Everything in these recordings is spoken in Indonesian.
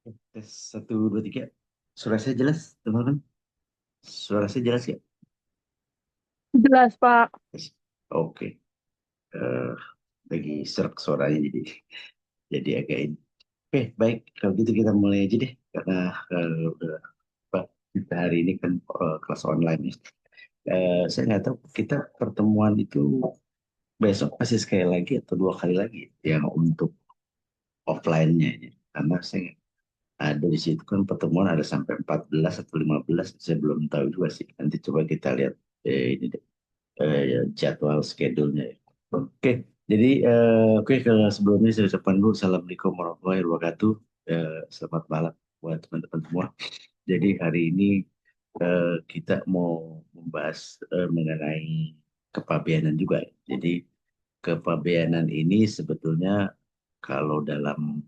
Tes satu dua tiga. Suara saya jelas, teman-teman. Suara saya jelas ya? Jelas, Pak. Yes. Oke. Eh, lagi serak suaranya jadi agak ini. Oke, baik. Kalau gitu kita mulai aja deh, karena udah apa, kita hari ini kan kelas online ya. Saya nggak tahu kita pertemuan itu besok pasti sekali lagi atau dua kali lagi yang untuk offline-nya ya. Karena saya ada di situ kan pertemuan ada sampai 14 atau 15, saya belum tahu juga sih. Nanti coba kita lihat ini deh, jadwal schedule-nya ya. Oke, jadi oke, kalau sebelumnya saya ucapkan dulu Assalamualaikum warahmatullahi wabarakatuh. Selamat malam buat teman-teman semua. Jadi hari ini kita mau membahas mengenai kepabeanan juga, ya. Jadi kepabeanan ini sebetulnya kalau dalam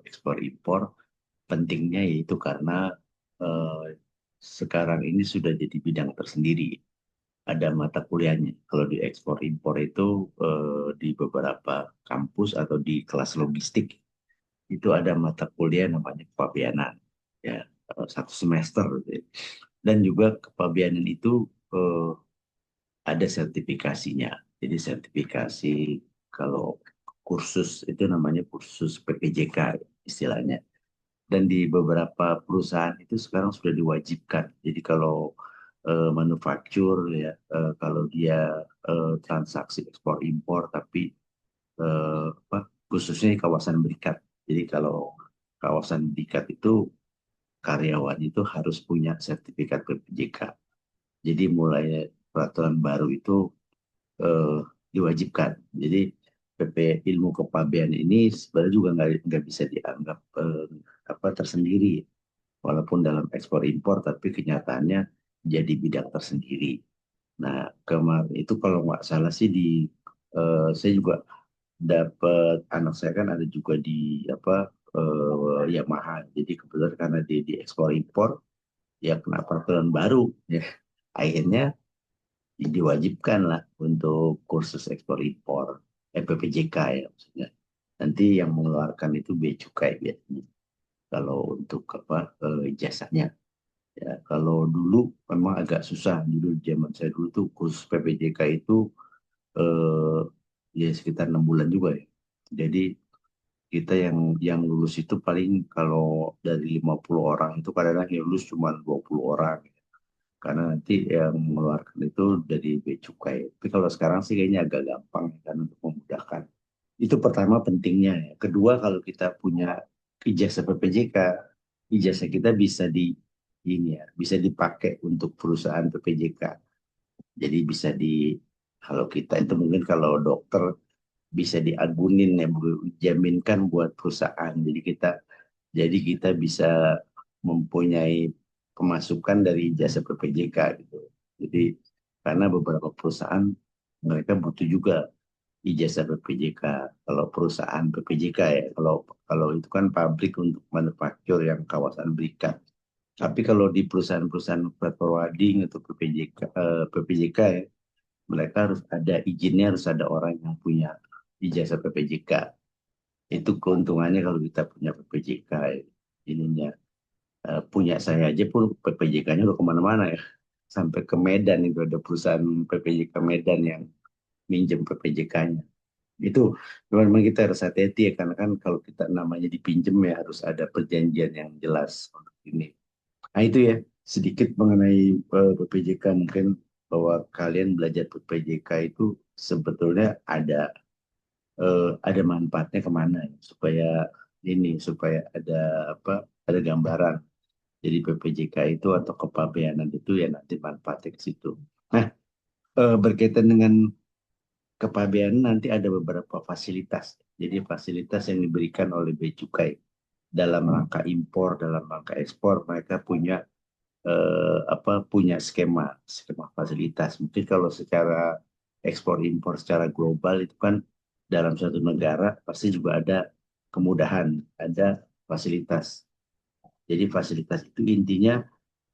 ekspor impor pentingnya yaitu karena eh, sekarang ini sudah jadi bidang tersendiri. Ada mata kuliahnya. Kalau di ekspor impor itu di beberapa kampus atau di kelas logistik itu ada mata kuliah namanya kepabeanan. Ya, satu semester, gitu ya. Dan juga kepabeanan itu eh, ada sertifikasinya. Jadi sertifikasi kalau kursus itu namanya kursus PPJK istilahnya. Dan di beberapa perusahaan itu sekarang sudah diwajibkan. Jadi kalau manufaktur ya, kalau dia transaksi ekspor impor tapi apa, khususnya di kawasan berikat. Jadi kalau kawasan berikat itu karyawan itu harus punya sertifikat PPJK. Jadi mulai peraturan baru itu eh, diwajibkan. Jadi PP ilmu kepabean ini sebenarnya juga nggak bisa dianggap apa tersendiri, walaupun dalam ekspor impor, tapi kenyataannya jadi bidang tersendiri. Nah, kemarin itu kalau nggak salah sih saya juga dapat, anak saya kan ada juga di apa Yamaha. Jadi kebetulan karena di ekspor impor ya kena peraturan baru ya. Akhirnya diwajibkan lah untuk kursus ekspor impor, PPJK ya maksudnya. Nanti yang mengeluarkan itu bea cukai biasanya. Kalau untuk apa jasanya. Ya, kalau dulu memang agak susah. Dulu zaman saya dulu tuh kursus PPJK itu eh, ya sekitar 6 bulan juga ya. Jadi kita yang lulus itu paling kalau dari 50 orang itu kadang-kadang yang lulus cuma 20 orang. Karena nanti yang mengeluarkan itu dari bea cukai. Tapi kalau sekarang sih kayaknya agak gampang kan untuk memudahkan. Itu pertama pentingnya ya. Kedua, kalau kita punya ijazah PPJK, ijazah kita bisa ini ya, bisa dipakai untuk perusahaan PPJK. Jadi bisa kalau kita itu mungkin kalau dokter bisa diagunin ya, dijaminkan buat perusahaan. Jadi kita bisa mempunyai pemasukan dari jasa PPJK gitu. Jadi karena beberapa perusahaan mereka butuh juga ijazah PPJK. Kalau perusahaan PPJK ya, kalau kalau itu kan pabrik untuk manufaktur yang kawasan berikat. Tapi kalau di perusahaan-perusahaan freight forwarding atau PPJK ya, mereka harus ada izinnya, harus ada orang yang punya ijazah PPJK. Itu keuntungannya kalau kita punya PPJK ininya. Punya saya aja pun PPJK-nya udah kemana-mana ya. Sampai ke Medan itu ada perusahaan PPJK Medan yang minjem PPJK-nya. Itu memang kita harus hati-hati ya, karena kan kalau kita namanya dipinjem ya harus ada perjanjian yang jelas untuk ini. Nah itu ya sedikit mengenai PPJK, mungkin bahwa kalian belajar PPJK itu sebetulnya ada manfaatnya kemana ya, supaya ada apa, ada gambaran. Jadi PPJK itu atau kepabeanan itu ya nanti manfaatnya ke situ. Nah, berkaitan dengan kepabeanan nanti ada beberapa fasilitas. Jadi fasilitas yang diberikan oleh Bea Cukai dalam rangka impor, dalam rangka ekspor, mereka punya skema skema fasilitas. Mungkin kalau secara ekspor impor secara global itu kan dalam suatu negara pasti juga ada kemudahan, ada fasilitas. Jadi fasilitas itu intinya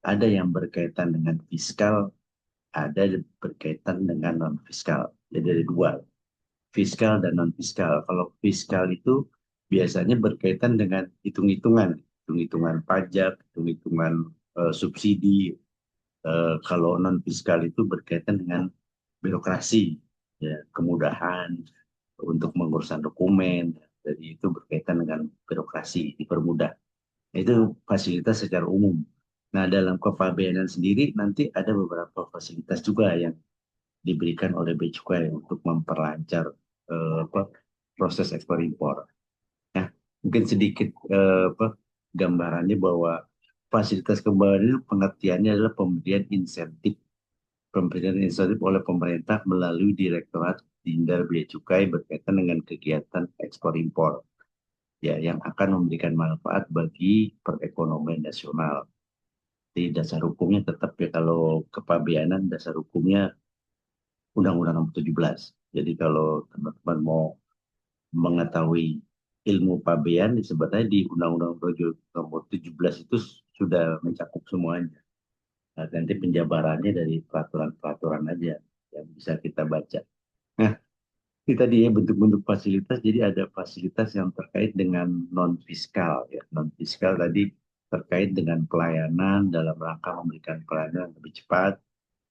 ada yang berkaitan dengan fiskal, ada yang berkaitan dengan non fiskal. Jadi ada dua, fiskal dan non fiskal. Kalau fiskal itu biasanya berkaitan dengan hitung-hitungan. hitung-hitungan pajak, hitung-hitungan subsidi. Kalau non fiskal itu berkaitan dengan birokrasi, ya, kemudahan untuk mengurusan dokumen, jadi itu berkaitan dengan birokrasi, dipermudah. Itu fasilitas secara umum. Nah, dalam kepabeanan sendiri nanti ada beberapa fasilitas juga yang diberikan oleh Bea Cukai untuk memperlancar proses ekspor impor. Nah, mungkin sedikit gambarannya bahwa fasilitas kebudayaan itu pengertiannya adalah pemberian insentif oleh pemerintah melalui Direktorat Jenderal Bea Cukai berkaitan dengan kegiatan ekspor impor, ya, yang akan memberikan manfaat bagi perekonomian nasional. Di dasar hukumnya tetap ya, kalau kepabeanan dasar hukumnya Undang-Undang Nomor 17. Jadi kalau teman-teman mau mengetahui ilmu pabean, sebenarnya di Undang-Undang Nomor 17 itu sudah mencakup semuanya. Nah, nanti penjabarannya dari peraturan-peraturan aja yang bisa kita baca. Nah, ini tadi ya bentuk-bentuk fasilitas. Jadi ada fasilitas yang terkait dengan non fiskal, ya. Non fiskal tadi terkait dengan pelayanan dalam rangka memberikan pelayanan lebih cepat,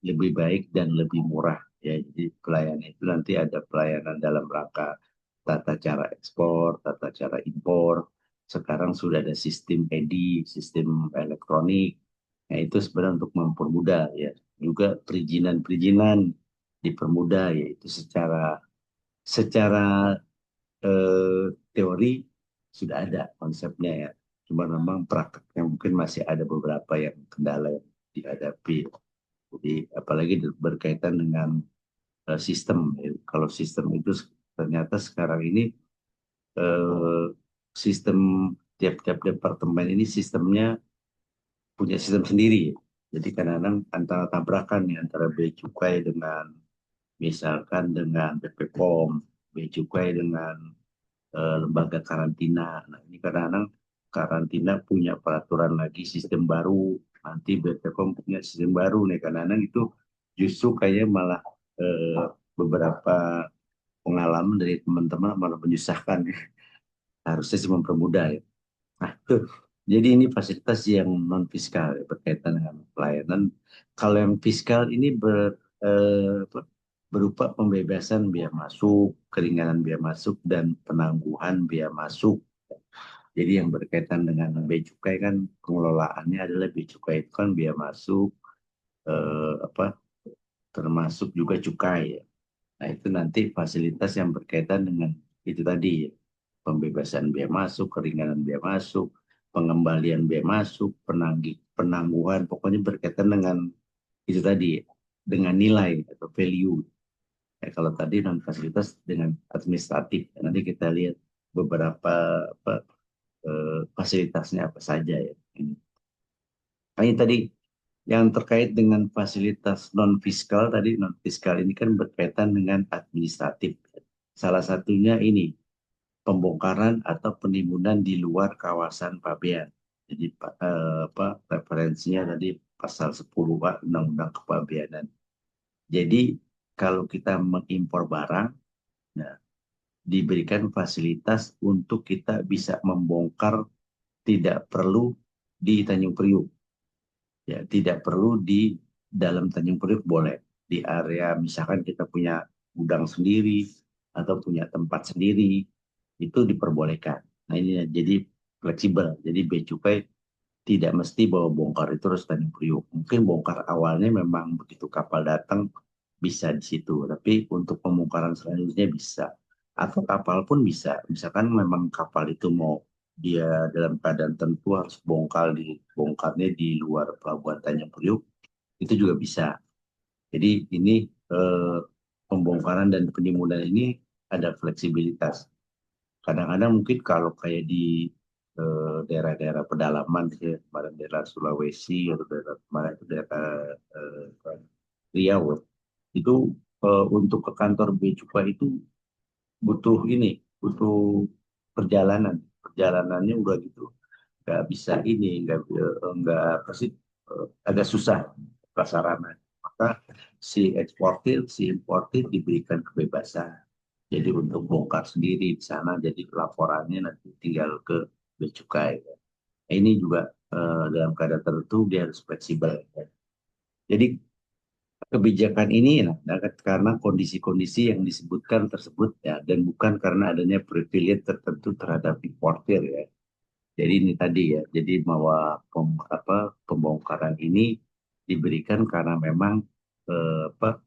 lebih baik dan lebih murah. Ya, jadi pelayanan itu nanti ada pelayanan dalam rangka tata cara ekspor, tata cara impor. Sekarang sudah ada sistem EDI, sistem elektronik. Nah, itu sebenarnya untuk mempermudah, ya. Juga perizinan-perizinan dipermudah, yaitu secara secara teori sudah ada konsepnya, ya. Cuma memang prakteknya mungkin masih ada beberapa yang kendala yang dihadapi. Jadi apalagi berkaitan dengan sistem. Ya. Kalau sistem itu ternyata sekarang ini eh, sistem tiap-tiap departemen ini sistemnya punya sistem sendiri. Jadi kadang-kadang antara tabrakan nih antara bea cukai dengan misalkan dengan BP POM, bea cukai dengan lembaga karantina. Nah, ini kadang-kadang karantina punya peraturan lagi sistem baru, nanti BPOM punya sistem baru nih. Kadang-kadang itu justru kayaknya malah beberapa pengalaman dari teman-teman malah menyusahkan. Harusnya sih mempermudah, ya. Nah, tuh. Jadi ini fasilitas yang non fiskal, ya, berkaitan dengan pelayanan. Kalau yang fiskal ini berupa pembebasan biaya masuk, keringanan biaya masuk, dan penangguhan biaya masuk. Jadi yang berkaitan dengan bea cukai kan pengelolaannya adalah bea cukai itu kan biaya masuk, apa, termasuk juga cukai, ya. Nah, itu nanti fasilitas yang berkaitan dengan itu tadi, ya. Pembebasan biaya masuk, keringanan biaya masuk, pengembalian biaya masuk, penangguhan, pokoknya berkaitan dengan itu tadi, dengan nilai atau value. Kalau tadi non fasilitas dengan administratif, nanti kita lihat beberapa apa, fasilitasnya apa saja, ya. Ini. Ini tadi yang terkait dengan fasilitas non fiskal tadi, non fiskal ini kan berkaitan dengan administratif. Salah satunya ini pembongkaran atau penimbunan di luar kawasan pabean. Jadi apa referensinya tadi pasal 10A Undang-Undang Kepabeanan. Jadi kalau kita mengimpor barang, nah, diberikan fasilitas untuk kita bisa membongkar, tidak perlu di Tanjung Priuk, ya, tidak perlu di dalam Tanjung Priuk, boleh di area misalkan kita punya gudang sendiri atau punya tempat sendiri, itu diperbolehkan. Nah, ini ya, jadi fleksibel. Jadi bea cukai tidak mesti bawa bongkar itu harus Tanjung Priuk. Mungkin bongkar awalnya memang begitu kapal datang bisa di situ, tapi untuk pembongkaran selanjutnya bisa. Atau kapal pun bisa. Misalkan memang kapal itu mau dia dalam keadaan tentu harus bongkarnya di luar pelabuhan Tanjung Priuk, itu juga bisa. Jadi ini eh, pembongkaran dan penimbunan ini ada fleksibilitas. Kadang-kadang mungkin kalau kayak di daerah-daerah pedalaman, ya, kemarin daerah Sulawesi atau daerah kemarin itu daerah Riau, ya, itu untuk ke kantor bea cukai itu butuh ini, butuh perjalanan. Perjalanannya udah gitu, nggak bisa ini, nggak apa sih, agak susah prasarana. Maka si importir diberikan kebebasan. Jadi untuk bongkar sendiri di sana, jadi laporannya nanti tinggal ke bea cukai. Nah, ini juga dalam keadaan tertentu dia harus fleksibel. Ya. Jadi kebijakan ini karena kondisi-kondisi yang disebutkan tersebut ya, dan bukan karena adanya privilege tertentu terhadap importer ya. Jadi ini tadi ya, jadi bahwa pembongkaran ini diberikan karena memang apa,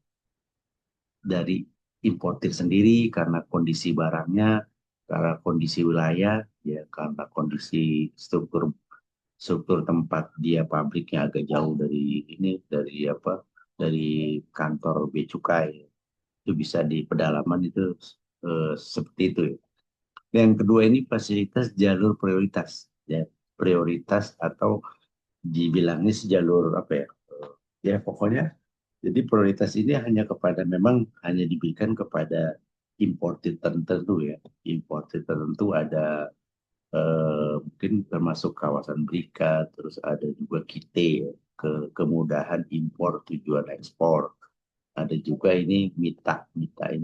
dari importir sendiri karena kondisi barangnya, karena kondisi wilayah, ya karena kondisi struktur struktur tempat dia pabriknya agak jauh dari ini, dari apa, dari kantor bea cukai. Itu bisa di pedalaman itu seperti itu ya. Yang kedua ini fasilitas jalur prioritas ya, prioritas atau dibilangnya jalur apa ya, ya pokoknya jadi prioritas ini hanya kepada, memang hanya diberikan kepada importir tertentu ya. Importir tertentu ada mungkin termasuk kawasan berikat, terus ada juga KITE ya, kemudahan impor tujuan ekspor. Ada juga ini mitra. Mitra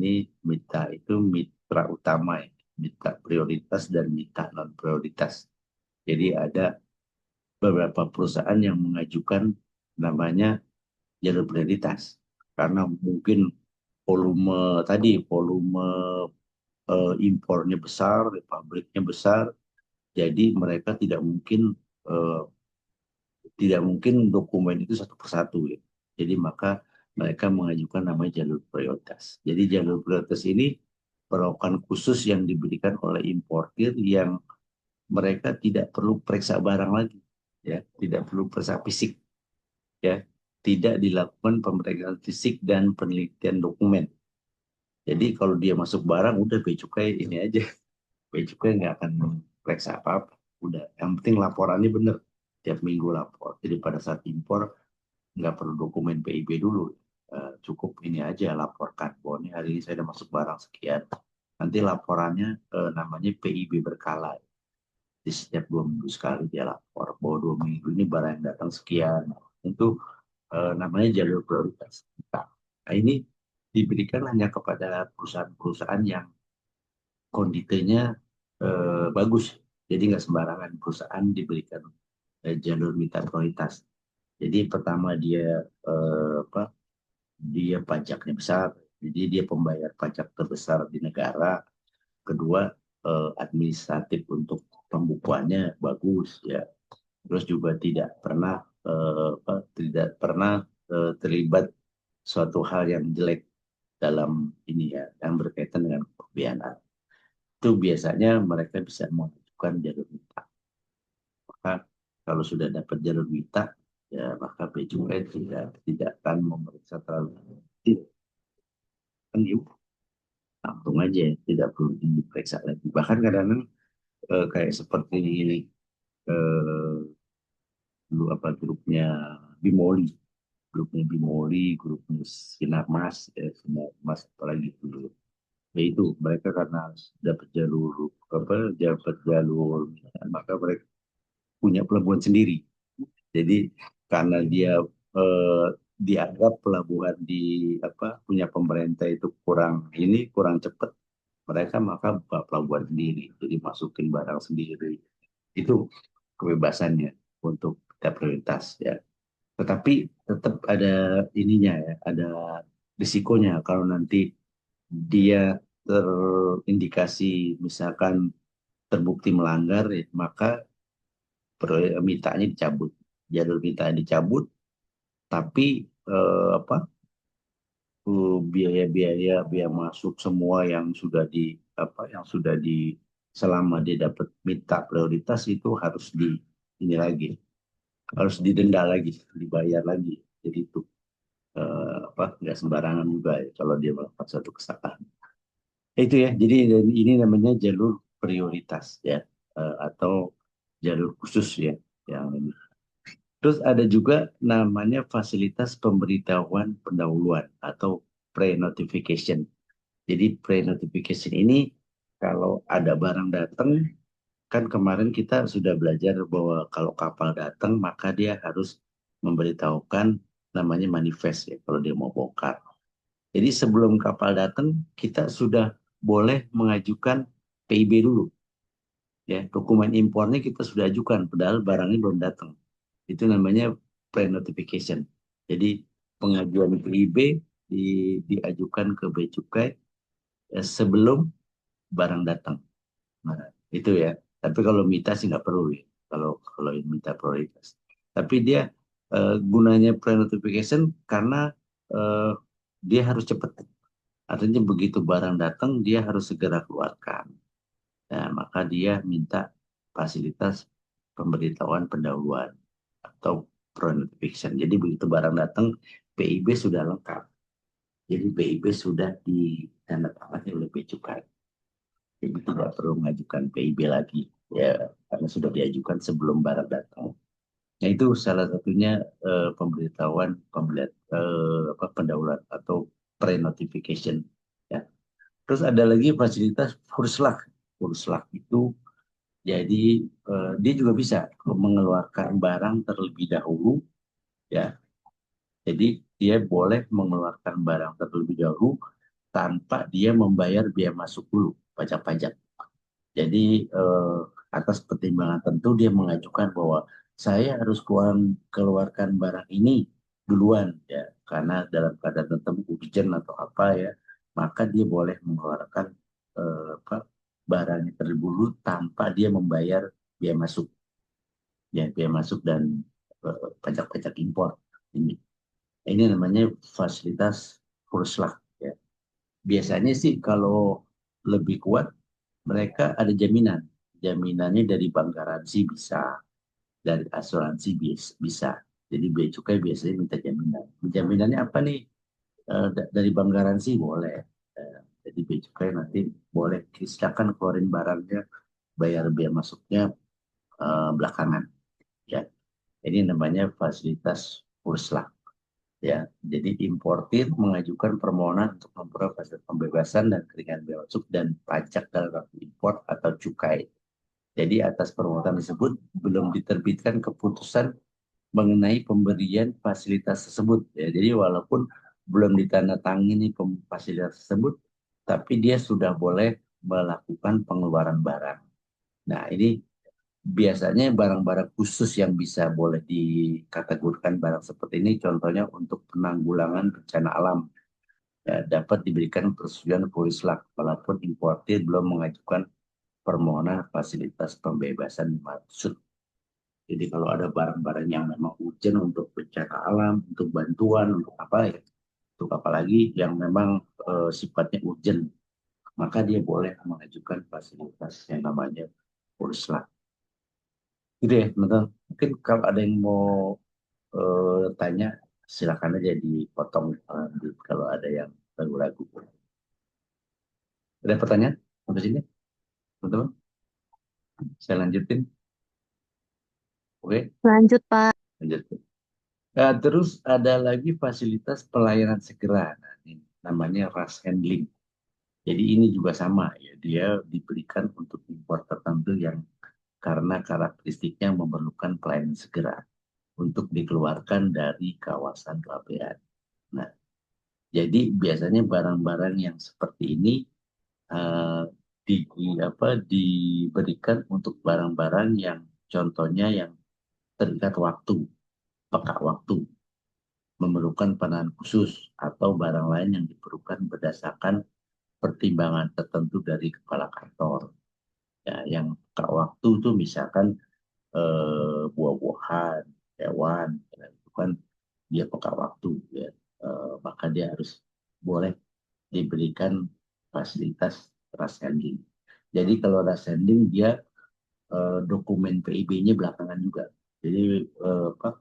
itu mitra utama ya. Mitra prioritas dan mitra non prioritas. Jadi ada beberapa perusahaan yang mengajukan namanya jalur prioritas karena mungkin volume impornya besar, pabriknya besar, jadi mereka eh, tidak mungkin dokumen itu satu persatu ya. Jadi maka mereka mengajukan namanya jalur prioritas. Jadi jalur prioritas ini perlakuan khusus yang diberikan oleh importir yang mereka tidak perlu periksa barang lagi, ya, tidak perlu periksa fisik, ya, tidak dilakukan pemeriksaan fisik dan penelitian dokumen. Jadi kalau dia masuk barang, udah bea cukai ini aja. Bea cukai nggak akan periksa apa-apa. Udah, yang penting laporannya bener. Tiap minggu lapor. Jadi pada saat impor, nggak perlu dokumen PIB dulu. Cukup ini aja, laporkan. Bahwa ini hari ini saya udah masuk barang sekian. Nanti laporannya namanya PIB berkala. Di setiap 2 minggu sekali dia lapor. Bahwa 2 minggu ini barang yang datang sekian. Itu namanya jalur prioritas. Nah, ini diberikan hanya kepada perusahaan-perusahaan yang konditenya bagus. Jadi nggak sembarangan perusahaan diberikan jalur mitra prioritas. Jadi pertama dia apa? Dia pajaknya besar. Jadi dia pembayar pajak terbesar di negara. Kedua, administratif untuk pembukuannya bagus ya. Terus juga tidak pernah terlibat suatu hal yang jelek dalam ini ya, yang berkaitan dengan kebiayaan. Itu biasanya mereka bisa mengajukan jalur mita. Maka kalau sudah dapat jalur mita, ya maka bea cukai tidak akan memeriksa terlalu tidak, kan langsung aja, tidak perlu diperiksa lagi. Bahkan kadang-kadang kayak seperti ini, eh, dulu apa grupnya Bimoli, grupnya Sinarmas, Sinarmas apalagi dulu. Ya itu mereka karena dapat jalur, maka mereka punya pelabuhan sendiri. Jadi karena dia eh, dianggap pelabuhan punya pemerintah itu kurang cepat, mereka maka buka pelabuhan sendiri. Jadi masukin barang sendiri. Itu kebebasannya untuk kita prioritas ya. Tetapi tetap ada ininya ya, ada risikonya kalau nanti dia terindikasi misalkan terbukti melanggar, ya, maka mitanya dicabut, jalur mitanya dicabut, tapi biaya-biaya biaya masuk semua yang sudah di selama dia dapat mita prioritas itu harus ini lagi, harus didenda lagi, dibayar lagi. Jadi itu nggak sembarangan juga ya kalau dia melakukan suatu kesalahan. Itu ya, jadi ini namanya jalur prioritas ya, atau jalur khusus ya, yang ini. Terus ada juga namanya fasilitas pemberitahuan pendahuluan atau pre-notification. Jadi pre-notification ini kalau ada barang datang, kan kemarin kita sudah belajar bahwa kalau kapal datang maka dia harus memberitahukan namanya manifest ya kalau dia mau bongkar. Jadi sebelum kapal datang kita sudah boleh mengajukan PIB dulu. Ya, dokumen impornya kita sudah ajukan, padahal barangnya belum datang. Itu namanya pre-notification. Jadi pengajuan PIB diajukan ke Bea Cukai sebelum barang datang. Nah, itu ya. Tapi kalau minta sih nggak perlu ya. Kalau kalau minta prioritas. Tapi dia gunanya pre-notification karena eh, dia harus cepat. Artinya begitu barang datang dia harus segera keluarkan. Nah, maka dia minta fasilitas pemberitahuan pendahuluan atau pre-notification. Jadi begitu barang datang, PIB sudah lengkap. Jadi PIB sudah ditandatangani oleh Bea Cukai. Jadi tidak perlu mengajukan PIB lagi, ya, karena sudah diajukan sebelum barang datang. Nah, itu salah satunya pemberitahuan pendahuluan atau pre-notification. Ya. Terus ada lagi fasilitas Furslak. Furslak itu jadi dia juga bisa mengeluarkan barang terlebih dahulu, ya. Jadi dia boleh mengeluarkan barang terlebih dahulu tanpa dia membayar biaya masuk dulu, pajak-pajak. Jadi atas pertimbangan tentu dia mengajukan bahwa saya harus keluarkan barang ini duluan, ya, karena dalam keadaan tertentu urgent atau apa, ya, maka dia boleh mengeluarkan apa, barangnya terlebih dahulu tanpa dia membayar biaya masuk, ya, biaya masuk dan pajak-pajak impor ini. Ini namanya fasilitas Furslak, ya. Biasanya sih kalau lebih kuat mereka ada jaminan. Jaminannya dari bank garansi bisa, dari asuransi bisa. Jadi bea cukai biasanya minta jaminan. Jaminannya apa nih? Dari bank garansi boleh. Jadi bea cukai nanti boleh silakan keluarin barangnya, bayar biaya masuknya belakangan. Ya, ini namanya fasilitas Puslak. Ya, jadi importir mengajukan permohonan untuk memperoleh fasilitas pembebasan dan keringanan bea masuk dan pajak dalam waktu impor atau cukai. Jadi atas permohonan tersebut belum diterbitkan keputusan mengenai pemberian fasilitas tersebut. Ya, jadi walaupun belum ditandatangani fasilitas tersebut, tapi dia sudah boleh melakukan pengeluaran barang. Nah, ini biasanya barang-barang khusus yang bisa boleh dikategorikan barang seperti ini, contohnya untuk penanggulangan bencana alam, ya, dapat diberikan persetujuan Polislak walaupun importir belum mengajukan permohonan fasilitas pembebasan maksud. Jadi kalau ada barang-barang yang memang urgent untuk bencana alam, untuk bantuan, untuk apa ya, untuk apalagi yang memang sifatnya urgent, maka dia boleh mengajukan fasilitas yang namanya Pursla. Gitu ya, teman-teman. Mungkin kalau ada yang mau tanya, silakan aja dipotong kalau ada yang ragu-ragu. Ada pertanyaan sampai sini, teman-teman? Saya lanjutin, oke? Lanjut, Pak. Lanjut. Nah, terus ada lagi fasilitas pelayanan segera. Nah, ini namanya rush handling. Jadi ini juga sama ya, dia diberikan untuk impor tertentu yang karena karakteristiknya memerlukan pelayanan segera untuk dikeluarkan dari kawasan pelabuhan. Nah, jadi biasanya barang-barang yang seperti ini eh, diberikan untuk barang-barang yang contohnya yang terikat waktu, peka waktu, memerlukan penanganan khusus atau barang lain yang diperlukan berdasarkan pertimbangan tertentu dari kepala kantor. Ya, yang peka waktu itu misalkan buah-buahan, hewan, ya, itu kan dia peka waktu, ya. Maka dia harus boleh diberikan fasilitas trust handling. Jadi kalau trust handling dia dokumen PIB-nya belakangan juga. Jadi apa,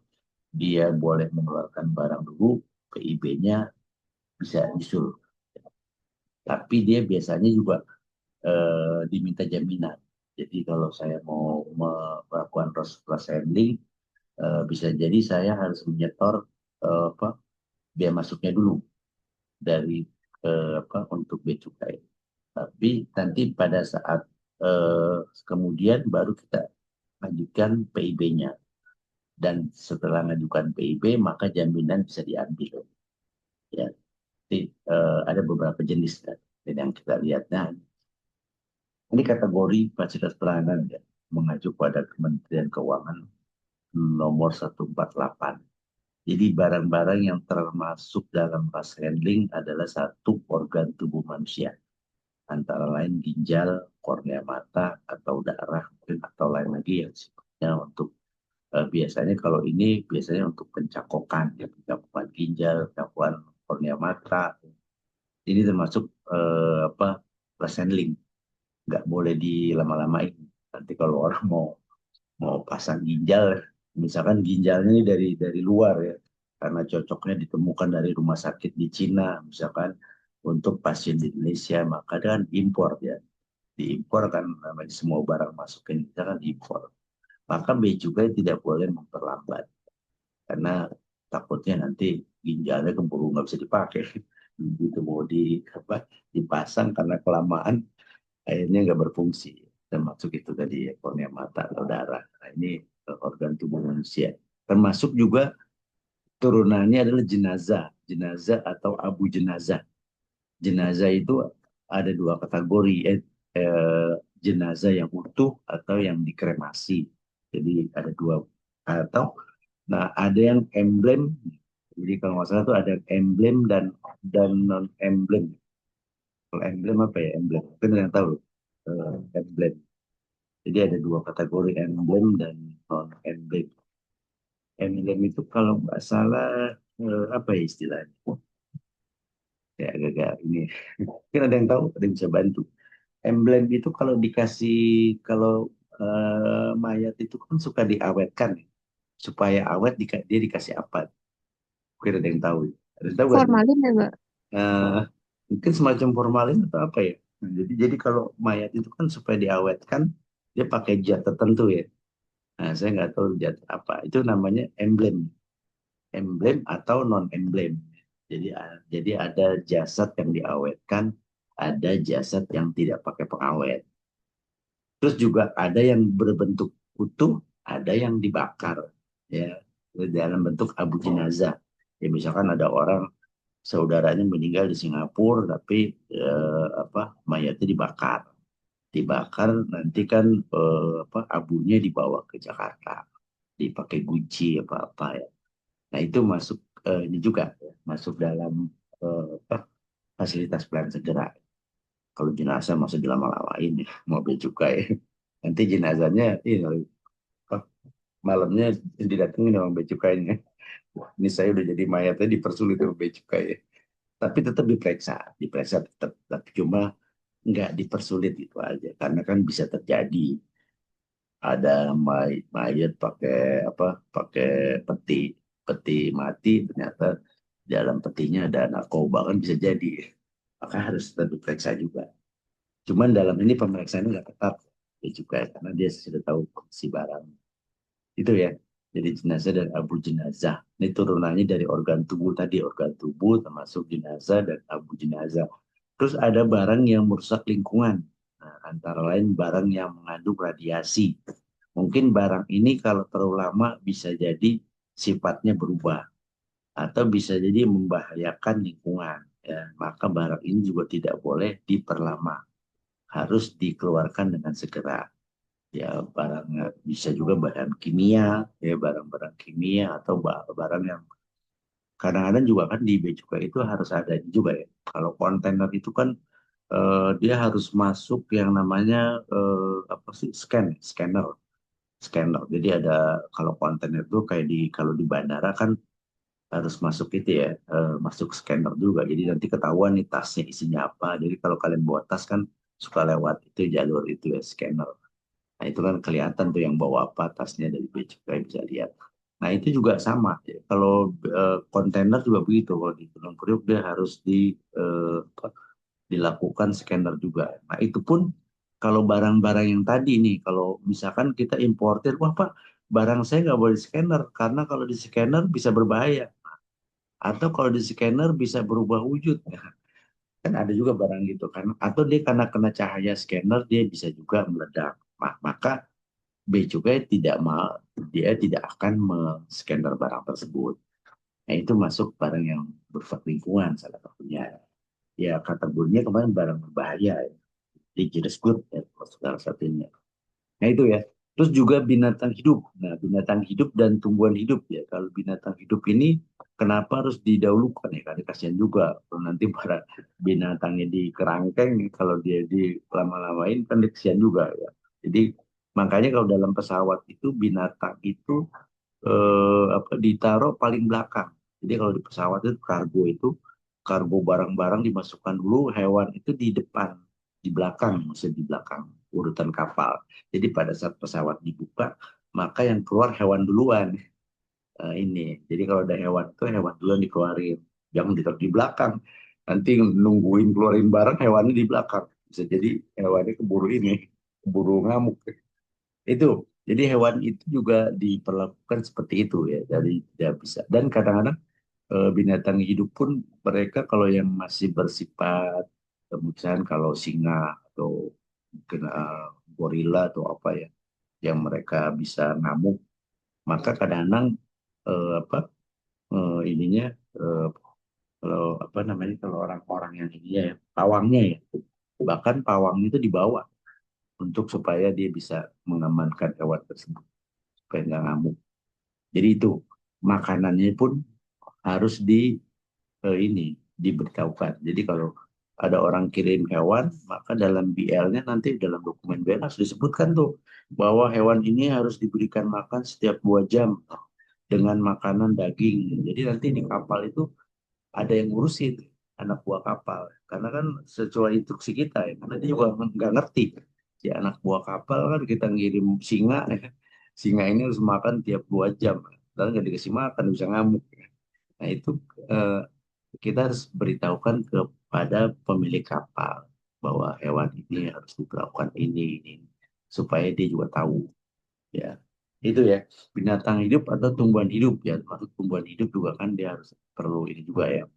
dia boleh mengeluarkan barang dulu, PIB-nya bisa nyusul. Tapi dia biasanya juga diminta jaminan. Jadi kalau saya mau melakukan trust handling, bisa jadi saya harus menyetor apa, biaya masuknya dulu dari untuk bea cukai. Tapi nanti pada saat kemudian baru kita lanjutkan PIB-nya. Dan setelah mengajukan PIB, maka jaminan bisa diambil. Ya, jadi, ada beberapa jenis kan, yang kita lihat. Nah, Ini kategori fasilitas pelayanan ya, mengacu pada Kementerian Keuangan nomor 148. Jadi barang-barang yang termasuk dalam fast handling adalah satu organ tubuh manusia, antara lain ginjal, kornea mata, atau darah, mungkin atau lain lagi yang sifatnya untuk biasanya kalau ini biasanya untuk pencakokan, ya, pencakokan ginjal, pencakokan kornea mata. Ini termasuk apa, fast handling, nggak boleh dilama-lamain. Nanti kalau orang mau mau pasang ginjal, misalkan ginjalnya ini dari luar ya, karena cocoknya ditemukan dari rumah sakit di Cina, misalkan untuk pasien di Indonesia, maka kan impor ya, diimpor kan namanya semua barang masuk ke Indonesia kan impor. Maka bea cukai tidak boleh memperlambat, karena takutnya nanti ginjalnya keburu nggak bisa dipakai. Begitu mau apa, dipasang karena kelamaan akhirnya nggak berfungsi, termasuk itu tadi ya, kornea mata atau darah. Nah, ini organ tubuh manusia, termasuk juga turunannya adalah jenazah, jenazah atau abu jenazah. Jenazah itu ada dua kategori, jenazah yang utuh atau yang dikremasi. Jadi ada dua, atau nah ada yang emblem. Jadi kalau nggak salah itu ada emblem dan non emblem. Kalau emblem apa ya, emblem? Kan yang tahu emblem. Jadi ada dua kategori, emblem dan non emblem. Emblem itu kalau nggak salah apa ya istilahnya? Ya agak-agak ini. Mungkin ada yang tahu, ada yang bisa bantu. Emblem itu kalau dikasih, kalau mayat itu kan suka diawetkan, ya. Supaya awet dia dikasih apa? Mungkin ada yang tahu. Ada yang tahu nggak tuh? Formalin ya, Mbak? Eh, Mungkin semacam formalin atau apa ya? Nah, jadi kalau mayat itu kan supaya diawetkan, dia pakai zat tertentu ya. Nah, saya nggak tahu zat apa. Itu namanya emblem, emblem atau non emblem. Jadi ada jasad yang diawetkan, ada jasad yang tidak pakai pengawet. Terus juga ada yang berbentuk utuh, ada yang dibakar, ya, dalam bentuk abu jenazah. Ya misalkan ada orang saudaranya meninggal di Singapura, tapi apa, mayatnya dibakar nanti kan apa, abunya dibawa ke Jakarta, dipakai guci apa apa ya. Nah itu masuk ini juga ya, masuk dalam apa, fasilitas pelayanan segera. Kalau jenazah masa dilama-lamain ya, mau bea cukai. Nanti jenazahnya ini malamnya didatengin sama bea cukainya. Ini saya udah jadi mayatnya dipersulit sama bea cukai. Tapi tetap diperiksa tetap. Tapi cuma nggak dipersulit itu aja. Karena kan bisa terjadi ada mayat pakai apa? Pakai peti, peti mati, ternyata dalam petinya ada narkoba, kan bisa jadi. Maka harus tetap diperiksa juga. Cuman dalam ini pemeriksaannya nggak ketat ya juga, karena dia sudah tahu kondisi barang. Itu ya. Jadi jenazah dan abu jenazah. Ini turunannya dari organ tubuh tadi, organ tubuh termasuk jenazah dan abu jenazah. Terus ada barang yang merusak lingkungan. Nah, antara lain barang yang mengandung radiasi. Mungkin barang ini kalau terlalu lama bisa jadi sifatnya berubah atau bisa jadi membahayakan lingkungan. Ya, maka barang ini juga tidak boleh diperlama, harus dikeluarkan dengan segera. Ya barangnya bisa juga bahan kimia, ya barang-barang kimia atau barang yang kadang-kadang juga kan di bea cukai itu harus ada juga ya. Kalau kontainer itu kan dia harus masuk yang namanya apa sih, scanner. Jadi ada, kalau kontainer itu kayak kalau di bandara kan harus masuk itu ya, masuk scanner juga. Jadi nanti ketahuan nih tasnya isinya apa. Jadi kalau kalian bawa tas kan suka lewat itu jalur itu ya, scanner. Nah itu kan kelihatan tuh yang bawa apa tasnya dari bea cukai, bisa lihat. Nah itu juga sama ya. Kalau kontainer juga begitu. Kalau di Gunung Priok dia harus apa, dilakukan scanner juga. Nah itu pun kalau barang-barang yang tadi nih, kalau misalkan kita importir, wah Pak, barang saya nggak boleh scanner karena kalau di scanner bisa berbahaya. Atau kalau di scanner bisa berubah wujud. Kan ada juga barang gitu kan. Atau dia karena kena cahaya scanner dia bisa juga meledak. Maka bea cukai tidak mau, dia tidak akan men-scanner barang tersebut. Nah, itu masuk barang yang bersifat lingkungan salah satunya. Ya kategorinya kemarin barang berbahaya. Ya. dangerous good ya, salah satunya. Nah itu ya. Terus juga binatang hidup. Nah binatang hidup dan tumbuhan hidup ya. Kalau binatang hidup ini kenapa harus didahulukan ya? Karena kasihan juga kalau nanti para binatangnya di kerangkeng, kalau dia di lama-lamain kan dia kasihan juga ya. Jadi makanya kalau dalam pesawat itu binatang itu apa ditaruh paling belakang. Jadi kalau di pesawat itu kargo barang-barang dimasukkan dulu, hewan itu di depan, di belakang, maksudnya di belakang urutan kapal. Jadi pada saat pesawat dibuka, maka yang keluar hewan duluan. Ini. Jadi kalau ada hewan tuh hewan duluan dikeluarin, jangan ditaruh di belakang. Nanti nungguin keluarin barang hewannya di belakang. Bisa jadi hewannya keburu ini, keburu ngamuk. Itu. Jadi hewan itu juga diperlakukan seperti itu ya. Jadi tidak bisa. Dan kadang-kadang binatang hidup pun mereka kalau yang masih bersifat misalnya kalau singa atau mungkin gorila atau apa ya yang mereka bisa ngamuk, maka kadang-kadang apa ininya eh, kalau apa namanya kalau orang-orang yang ini ya pawangnya ya, bahkan pawang itu dibawa untuk supaya dia bisa mengamankan hewan tersebut supaya nggak ngamuk. Jadi itu makanannya pun harus ini diberitahukan. Jadi kalau ada orang kirim hewan, maka dalam BL-nya nanti dalam dokumen BL harus disebutkan tuh bahwa hewan ini harus diberikan makan setiap 2 jam dengan makanan daging. Jadi nanti di kapal itu ada yang ngurusin anak buah kapal. Karena kan sesuai instruksi kita ya, karena dia juga nggak ngerti. Si anak buah kapal kan kita ngirim singa, ya. Singa ini harus makan tiap 2 jam. Dan nggak dikasih makan, bisa ngamuk. Nah itu eh, kita harus beritahukan kepada pemilik kapal bahwa hewan ini harus diperlakukan ini supaya dia juga tahu ya. Itu ya, binatang hidup atau tumbuhan hidup ya. Maksud tumbuhan hidup juga kan dia harus perlu ini juga ya.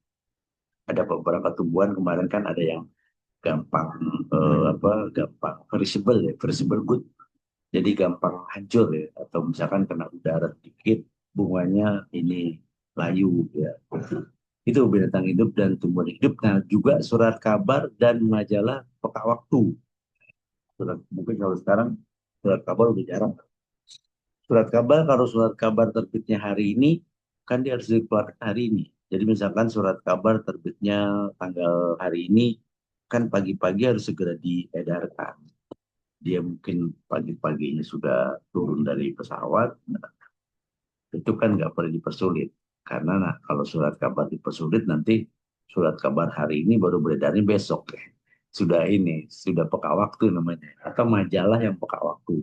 Ada beberapa tumbuhan kemarin kan ada yang gampang apa gampang perishable ya, perishable good. Jadi gampang hancur ya atau misalkan kena udara sedikit bunganya ini layu ya. Itu binatang hidup dan tumbuhan hidup. Nah, juga surat kabar dan majalah peka waktu. Mungkin kalau sekarang surat kabar udah jarang. Surat kabar, kalau surat kabar terbitnya hari ini, kan dia harus dikeluarkan hari ini. Jadi misalkan surat kabar terbitnya tanggal hari ini, kan pagi-pagi harus segera diedarkan. Dia mungkin pagi-paginya sudah turun dari pesawat, itu kan nggak perlu dipersulit. Karena nah, kalau surat kabar dipersulit nanti surat kabar hari ini baru beredarnya besok. Sudah ini, sudah peka waktu namanya. Atau majalah yang peka waktu.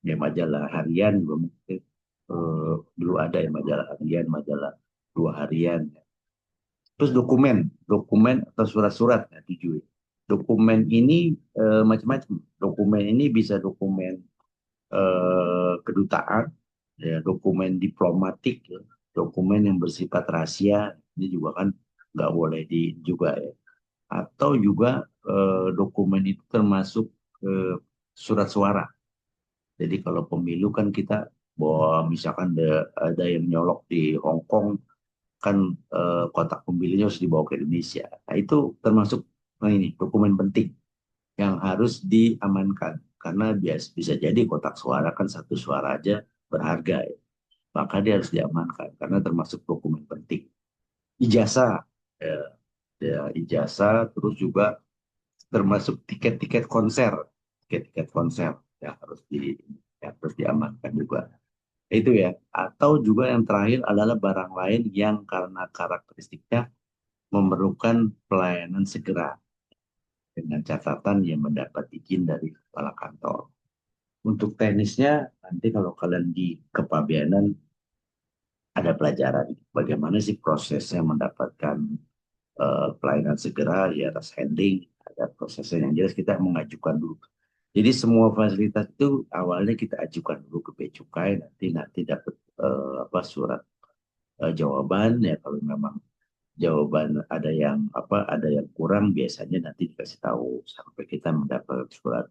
Ya majalah harian juga mungkin. Dulu ada ya majalah harian, majalah 2 harian. Terus dokumen, dokumen atau surat-surat ya, tujuh. Dokumen ini macam-macam. Dokumen ini bisa dokumen kedutaan, ya, dokumen diplomatik, ya, dokumen yang bersifat rahasia, ini juga kan nggak boleh di juga ya. Atau juga dokumen itu termasuk surat suara. Jadi kalau pemilu kan kita bahwa misalkan ada yang nyolok di Hong Kong kan kotak pemilihnya harus dibawa ke Indonesia. Nah itu termasuk nah ini dokumen penting yang harus diamankan karena bisa jadi kotak suara kan satu suara aja berharga ya. Maka dia harus diamankan karena termasuk dokumen penting. Ijazah ya, ya, ijazah terus juga termasuk tiket-tiket konser, tiket-tiket konser yang harus diamankan juga. Itu ya. Atau juga yang terakhir adalah barang lain yang karena karakteristiknya memerlukan pelayanan segera dengan catatan yang mendapat izin dari kepala kantor. Untuk teknisnya, nanti kalau kalian di kepabeanan ada pelajaran bagaimana sih prosesnya mendapatkan pelayanan segera, ya ras handling, ada prosesnya yang jelas kita mengajukan dulu. Jadi semua fasilitas itu awalnya kita ajukan dulu ke Bea Cukai, nanti dapat apa surat jawaban ya kalau memang jawaban ada yang kurang biasanya nanti dikasih tahu sampai kita mendapat surat.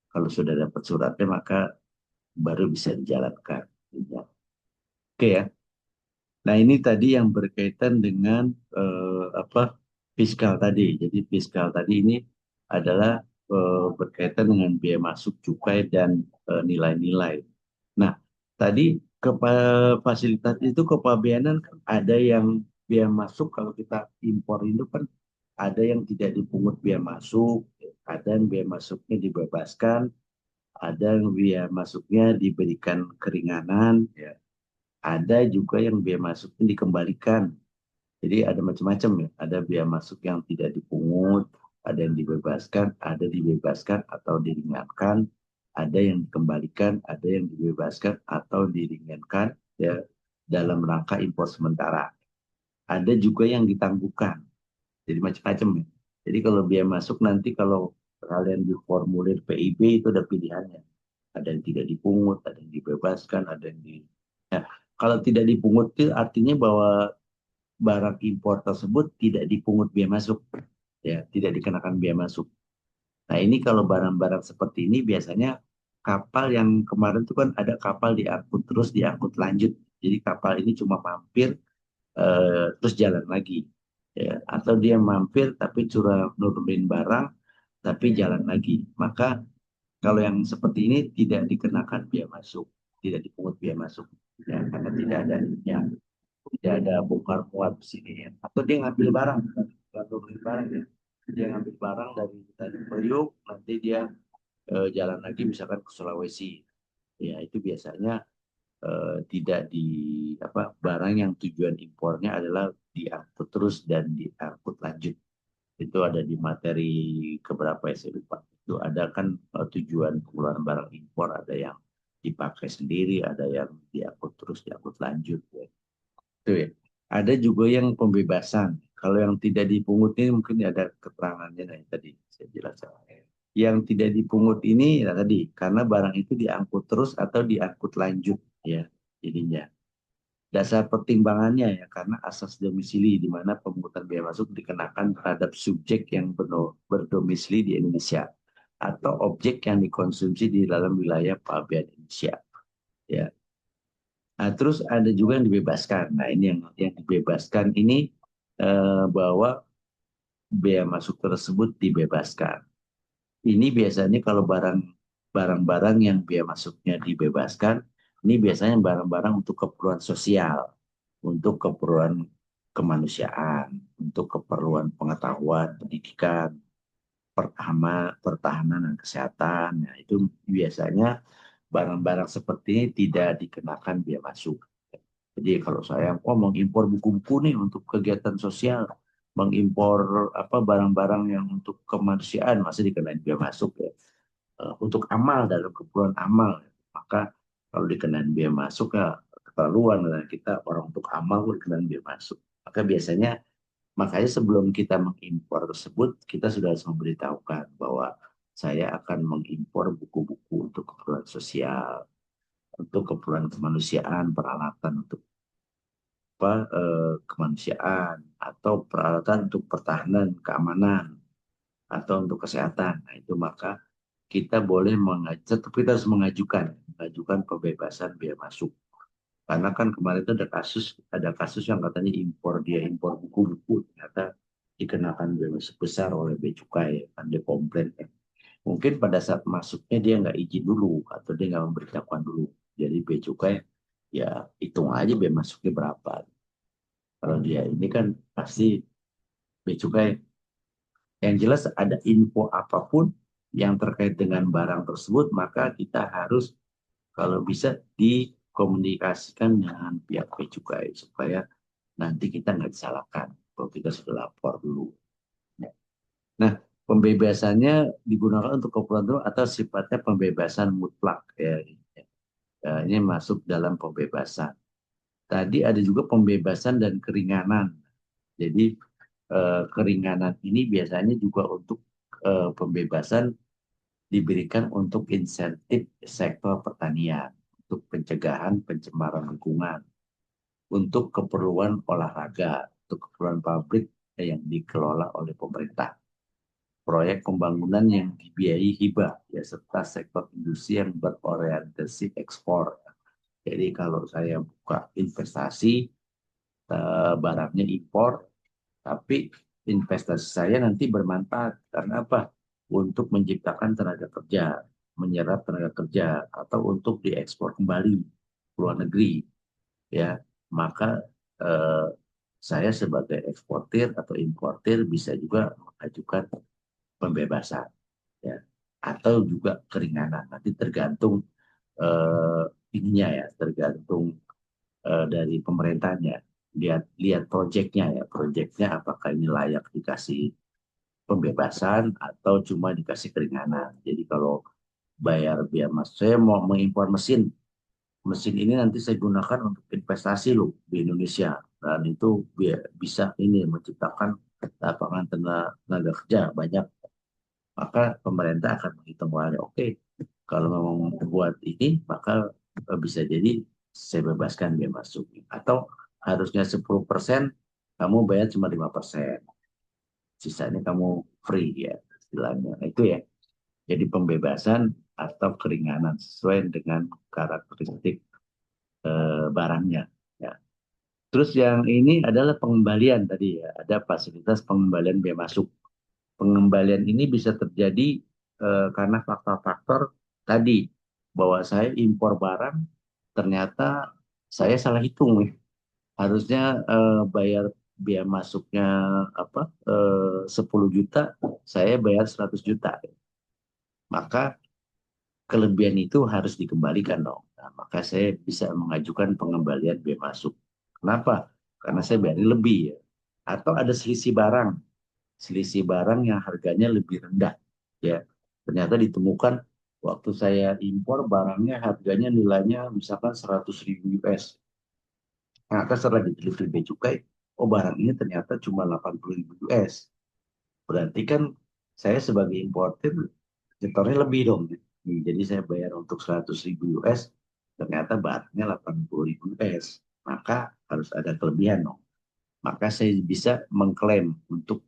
Kalau sudah dapat suratnya maka baru bisa dijalankan. Ya. Oke ya. Nah ini tadi yang berkaitan dengan apa fiskal tadi. Jadi fiskal tadi ini adalah berkaitan dengan biaya masuk cukai dan nilai-nilai. Nah, tadi fasilitas itu kepabeanan kan ada yang biaya masuk kalau kita impor itu kan ada yang tidak dipungut biaya masuk, ada yang biaya masuknya dibebaskan, ada yang biaya masuknya diberikan keringanan, ya. Ada juga yang biaya masuknya dikembalikan. Jadi ada macam-macam ya. Ada biaya masuk yang tidak dipungut, ada yang dibebaskan, ada dibebaskan atau diringankan, ada yang dikembalikan, ada yang dibebaskan atau diringankan ya dalam rangka impor sementara. Ada juga yang ditangguhkan. Jadi macam-macam ya. Jadi kalau biaya masuk nanti kalau kalian di formulir PIB itu ada pilihannya. Ada yang tidak dipungut, ada yang dibebaskan, ada yang di. Nah, kalau tidak dipungut itu artinya bahwa barang impor tersebut tidak dipungut biaya masuk, ya, tidak dikenakan biaya masuk. Nah, ini kalau barang-barang seperti ini biasanya kapal yang kemarin itu kan ada kapal diangkut terus diangkut lanjut. Jadi kapal ini cuma mampir terus jalan lagi. Ya, atau dia mampir tapi curah nurunin barang tapi jalan lagi. Maka kalau yang seperti ini tidak dikenakan biaya masuk, tidak dipungut biaya masuk. Ya, karena tidak ada yang tidak ada bongkar muat di sini ya. Atau dia ngambil barang, bukan beli barang ya. Dia ngambil barang dari tadi Priuk, nanti dia jalan lagi misalkan ke Sulawesi. Ya itu biasanya tidak di apa barang yang tujuan impornya adalah diangkut terus dan diangkut lanjut. Itu ada di materi keberapa ya saya lupa. Itu ada kan tujuan pengeluaran barang impor ada yang dipakai sendiri, ada yang diangkut terus diangkut lanjut ya. Itu ya. Ada juga yang pembebasan. Kalau yang tidak dipungut ini mungkin ada keterangannya nih tadi saya jelaskan. Yang tidak dipungut ini ya tadi karena barang itu diangkut terus atau diangkut lanjut ya jadinya. Dasar pertimbangannya ya karena asas domisili di mana pemungutan biaya masuk dikenakan terhadap subjek yang berdomisili di Indonesia atau objek yang dikonsumsi di dalam wilayah pabean Indonesia. Ya, nah, terus ada juga yang dibebaskan. Nah, ini yang dibebaskan ini bahwa bea masuk tersebut dibebaskan. Ini biasanya kalau barang-barang yang bea masuknya dibebaskan, ini biasanya barang-barang untuk keperluan sosial, untuk keperluan kemanusiaan, untuk keperluan pengetahuan, pendidikan, pertahanan dan kesehatan. Nah, itu biasanya barang-barang seperti ini tidak dikenakan bea masuk. Jadi kalau saya mengimpor buku-buku nih untuk kegiatan sosial, mengimpor apa barang-barang yang untuk kemanusiaan masih dikenain biaya masuk ya. Untuk amal dalam keperluan amal, maka kalau dikenain biaya masuk ya keterlaluan lah kita orang untuk amal pun dikenain biaya masuk. Maka biasanya makanya sebelum kita mengimpor tersebut kita sudah harus memberitahukan bahwa saya akan mengimpor buku-buku untuk keperluan sosial, untuk keperluan kemanusiaan, peralatan untuk kemanusiaan atau peralatan untuk pertahanan, keamanan atau untuk kesehatan. Nah, itu maka kita boleh mengajukan, tapi kita harus mengajukan pembebasan biaya masuk. Karena kan kemarin itu ada kasus yang katanya dia impor buku-buku, ternyata dikenakan biaya masuk besar oleh bea cukai, kan dia komplain. Ya. Mungkin pada saat masuknya dia nggak izin dulu atau dia nggak memberitahukan dulu. Jadi bea cukai ya hitung aja biaya masuknya berapa. Kalau dia ini kan pasti bea cukai. Yang jelas ada info apapun yang terkait dengan barang tersebut, maka kita harus kalau bisa dikomunikasikan dengan pihak bea cukai supaya nanti kita nggak disalahkan kalau kita sudah lapor dulu. Nah, pembebasannya digunakan untuk keperluan tertentu atau sifatnya pembebasan mutlak ya. Ya, ini masuk dalam pembebasan. Tadi ada juga pembebasan dan keringanan. Jadi keringanan ini biasanya juga untuk pembebasan diberikan untuk insentif sektor pertanian, untuk pencegahan pencemaran lingkungan, untuk keperluan olahraga, untuk keperluan pabrik yang dikelola oleh pemerintah, proyek pembangunan yang dibiayai hibah, ya, serta sektor industri yang berorientasi ekspor. Jadi kalau saya buka investasi, barangnya impor, tapi investasi saya nanti bermanfaat. Karena apa? untuk menciptakan tenaga kerja, menyerap tenaga kerja, atau untuk diekspor kembali ke luar negeri, ya, maka eh, saya sebagai eksportir atau importir bisa juga mengajukan pembebasan, ya, atau juga keringanan. Nanti tergantung eh, ininya ya, tergantung dari pemerintahnya. Lihat lihat proyeknya ya, proyeknya apakah ini layak dikasih pembebasan atau cuma dikasih keringanan. Jadi kalau bayar biaya mas, saya mau mengimpor mesin, mesin ini nanti saya gunakan untuk investasi loh di Indonesia, dan itu bisa ini menciptakan lapangan tenaga kerja banyak, maka pemerintah akan menghitung uangnya. Oke, kalau memang buat ini maka bisa jadi saya bebaskan biaya masuk, atau harusnya 10% kamu bayar cuma 5%, sisanya kamu free ya istilahnya. Nah, itu ya, jadi pembebasan atau keringanan sesuai dengan karakteristik barangnya, ya. Terus yang ini adalah pengembalian tadi ya, ada fasilitas pengembalian biaya masuk. Pengembalian ini bisa terjadi karena faktor-faktor tadi, bahwa saya impor barang ternyata saya salah hitung nih. Harusnya bayar biaya masuknya apa 10 juta, saya bayar 100 juta. Maka kelebihan itu harus dikembalikan dong. Nah, maka saya bisa mengajukan pengembalian biaya masuk. Kenapa? Karena saya bayar lebih ya. Atau ada selisih barang yang harganya lebih rendah, ya. Ternyata ditemukan waktu saya impor barangnya harganya nilainya misalkan 100.000 US. Ternyata setelah diteliti bea cukai, oh barang ini ternyata cuma 80.000 US. Berarti kan saya sebagai importir nyetornya lebih dong. Jadi saya bayar untuk 100.000 US, ternyata barangnya 80.000 US. Maka harus ada kelebihan dong. Maka saya bisa mengklaim untuk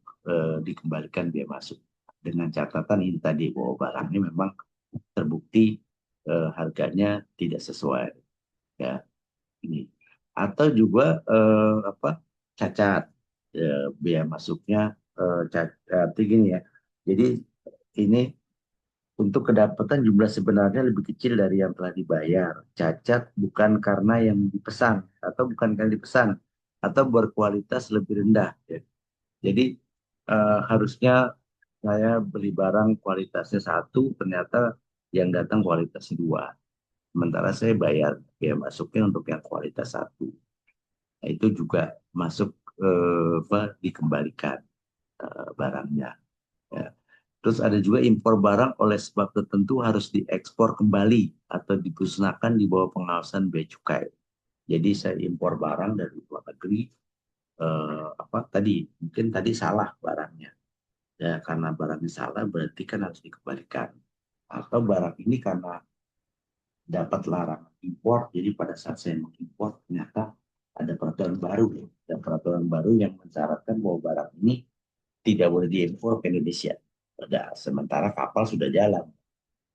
dikembalikan biaya masuk. Dengan catatan ini tadi, bahwa barangnya memang terbukti harganya tidak sesuai. Ya, ini. Atau juga apa, cacat, biaya masuknya cacat gini ya. Jadi ini untuk kedapatan jumlah sebenarnya lebih kecil dari yang telah dibayar. Cacat bukan karena yang dipesan atau bukan karena dipesan atau berkualitas lebih rendah, ya. Jadi harusnya saya beli barang kualitasnya satu, ternyata yang datang kualitasnya dua. Sementara saya bayar biaya masuknya untuk yang kualitas satu. Nah, itu juga masuk apa, dikembalikan barangnya. Ya. Terus ada juga impor barang oleh sebab tertentu harus diekspor kembali atau dimusnahkan di bawah pengawasan bea cukai. Jadi saya impor barang dari luar negeri, apa tadi mungkin tadi salah barangnya. Ya, karena barangnya salah berarti kan harus dikembalikan. Atau barang ini karena dapat larangan impor, jadi pada saat saya mengimpor ternyata ada peraturan baru, ya. Dan peraturan baru yang mensyaratkan bahwa barang ini tidak boleh diimpor ke Indonesia. Pada sementara kapal sudah jalan,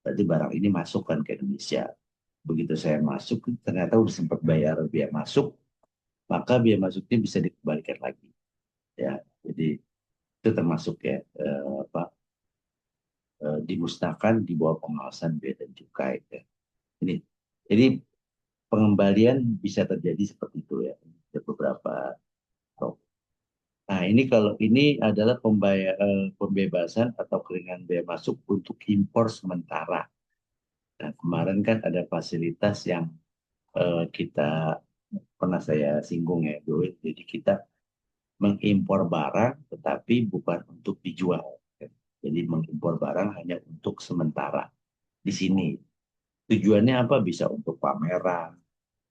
berarti barang ini masukkan ke Indonesia. Begitu saya masuk, ternyata udah sempat bayar biaya masuk, maka biaya masuknya bisa dikembalikan lagi. Ya, jadi itu termasuk ya apa, dimusnahkan di bawah pengawasan bea dan cukai. Ya. Ini, jadi pengembalian bisa terjadi seperti itu ya. Ada beberapa. Nah, ini kalau ini adalah pembebasan atau keringanan bea masuk untuk impor sementara. Nah, kemarin kan ada fasilitas yang kita pernah saya singgung ya, dulu. Jadi kita mengimpor barang tetapi bukan untuk dijual. Jadi mengimpor barang hanya untuk sementara di sini. Tujuannya apa? Bisa untuk pameran,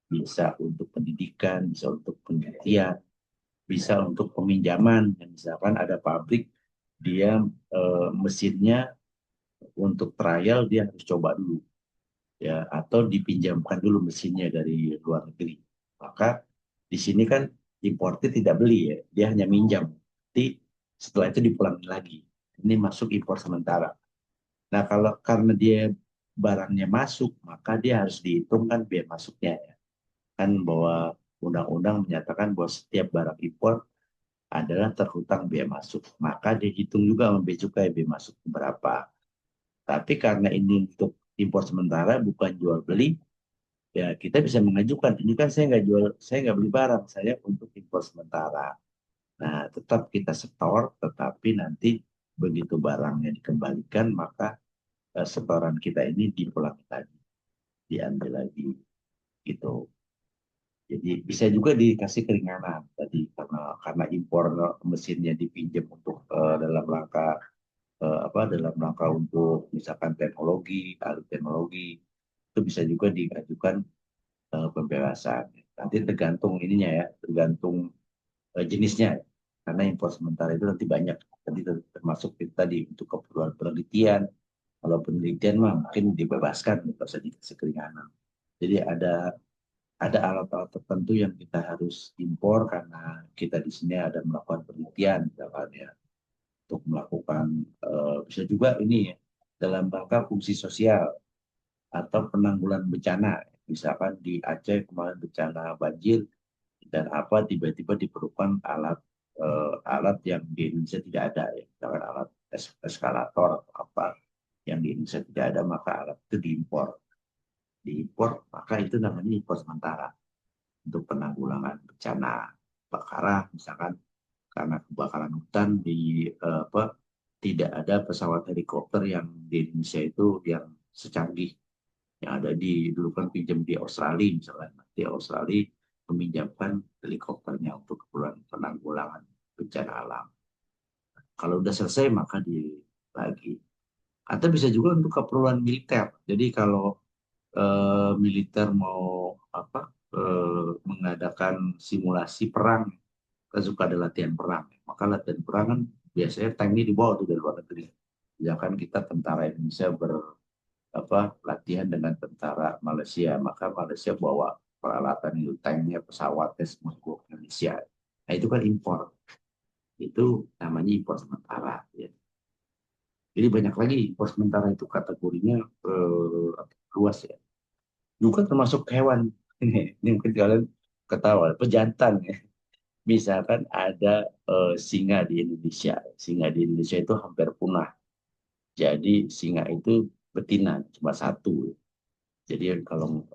bisa untuk pendidikan, bisa untuk penelitian, bisa untuk peminjaman. Misalkan ada pabrik, dia mesinnya untuk trial dia harus coba dulu, ya, atau dipinjamkan dulu mesinnya dari luar negeri. Maka di sini kan importer tidak beli ya, dia hanya minjam. Nanti setelah itu dipulangin lagi. Ini masuk impor sementara. Nah, kalau karena dia barangnya masuk, maka dia harus dihitungkan biaya masuknya, ya. Kan bahwa undang-undang menyatakan bahwa setiap barang impor adalah terhutang biaya masuk. Maka dihitung juga sama bea cukai biaya masuk berapa. Tapi karena ini untuk impor sementara bukan jual beli, ya kita bisa mengajukan. Ini kan saya nggak jual, saya nggak beli barang, saya untuk impor sementara. Nah, tetap kita setor, tetapi nanti begitu barangnya dikembalikan, maka setoran kita ini dipulang lagi, diambil lagi, gitu. Jadi bisa juga dikasih keringanan tadi karena impor mesinnya dipinjam untuk dalam rangka dalam rangka untuk misalkan teknologi, alih teknologi itu bisa juga diajukan pembebasan. Nanti tergantung ininya ya, tergantung jenisnya. Karena impor sementara itu nanti banyak, tadi termasuk itu tadi untuk keperluan penelitian. Kalau penelitian mah mungkin dibebaskan, nggak usah dikasih keringanan. Jadi ada alat-alat tertentu yang kita harus impor karena kita di sini ada melakukan penelitian, misalkan ya, untuk melakukan bisa juga ini ya, dalam rangka fungsi sosial atau penanggulangan bencana. Misalkan di Aceh kemarin bencana banjir dan apa tiba-tiba diperlukan alat yang di Indonesia tidak ada, ya. Misalkan alat eskalator atau apa yang di Indonesia tidak ada, maka alat itu diimpor, maka itu namanya impor sementara untuk penanggulangan bencana kebakaran, misalkan karena kebakaran hutan di tidak ada pesawat helikopter yang di Indonesia itu yang secanggih yang ada dulu kan pinjam di Australia, misalkan di Australia meminjamkan helikopternya untuk keperluan penanggulangan bencana alam. Kalau udah selesai maka lagi. Atau bisa juga untuk keperluan militer. Jadi kalau militer mau mengadakan simulasi perang, kan suka ada latihan perang. Maka latihan perang kan biasanya tanknya dibawa tuh dari luar negeri. Misalkan kita tentara Indonesia latihan dengan tentara Malaysia, maka Malaysia bawa peralatan itu, tanknya, pesawatnya semua ke Indonesia. Nah itu kan impor, itu namanya impor sementara. Ya. Jadi banyak lagi impor sementara itu kategorinya luas ya. Juga termasuk hewan. Ini mungkin kalian ketawa, pejantan ya. Misalkan ada singa di Indonesia. Singa di Indonesia itu hampir punah. Jadi singa itu betina, cuma satu. Jadi kalau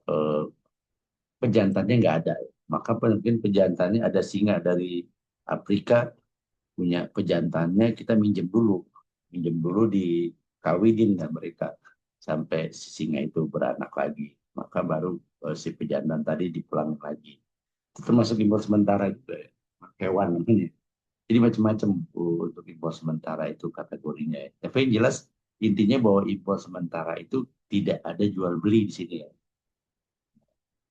pejantannya nggak ada, maka mungkin pejantannya ada singa dari Afrika, punya pejantannya kita minjem dulu dikawinin dengan mereka sampai si singa itu beranak lagi, maka baru si pejantan tadi dipulang lagi. Itu termasuk impor sementara juga ya, hewan namanya. Jadi macam-macam untuk impor sementara itu kategorinya. Ya. Tapi yang jelas intinya bahwa impor sementara itu tidak ada jual beli di sini ya.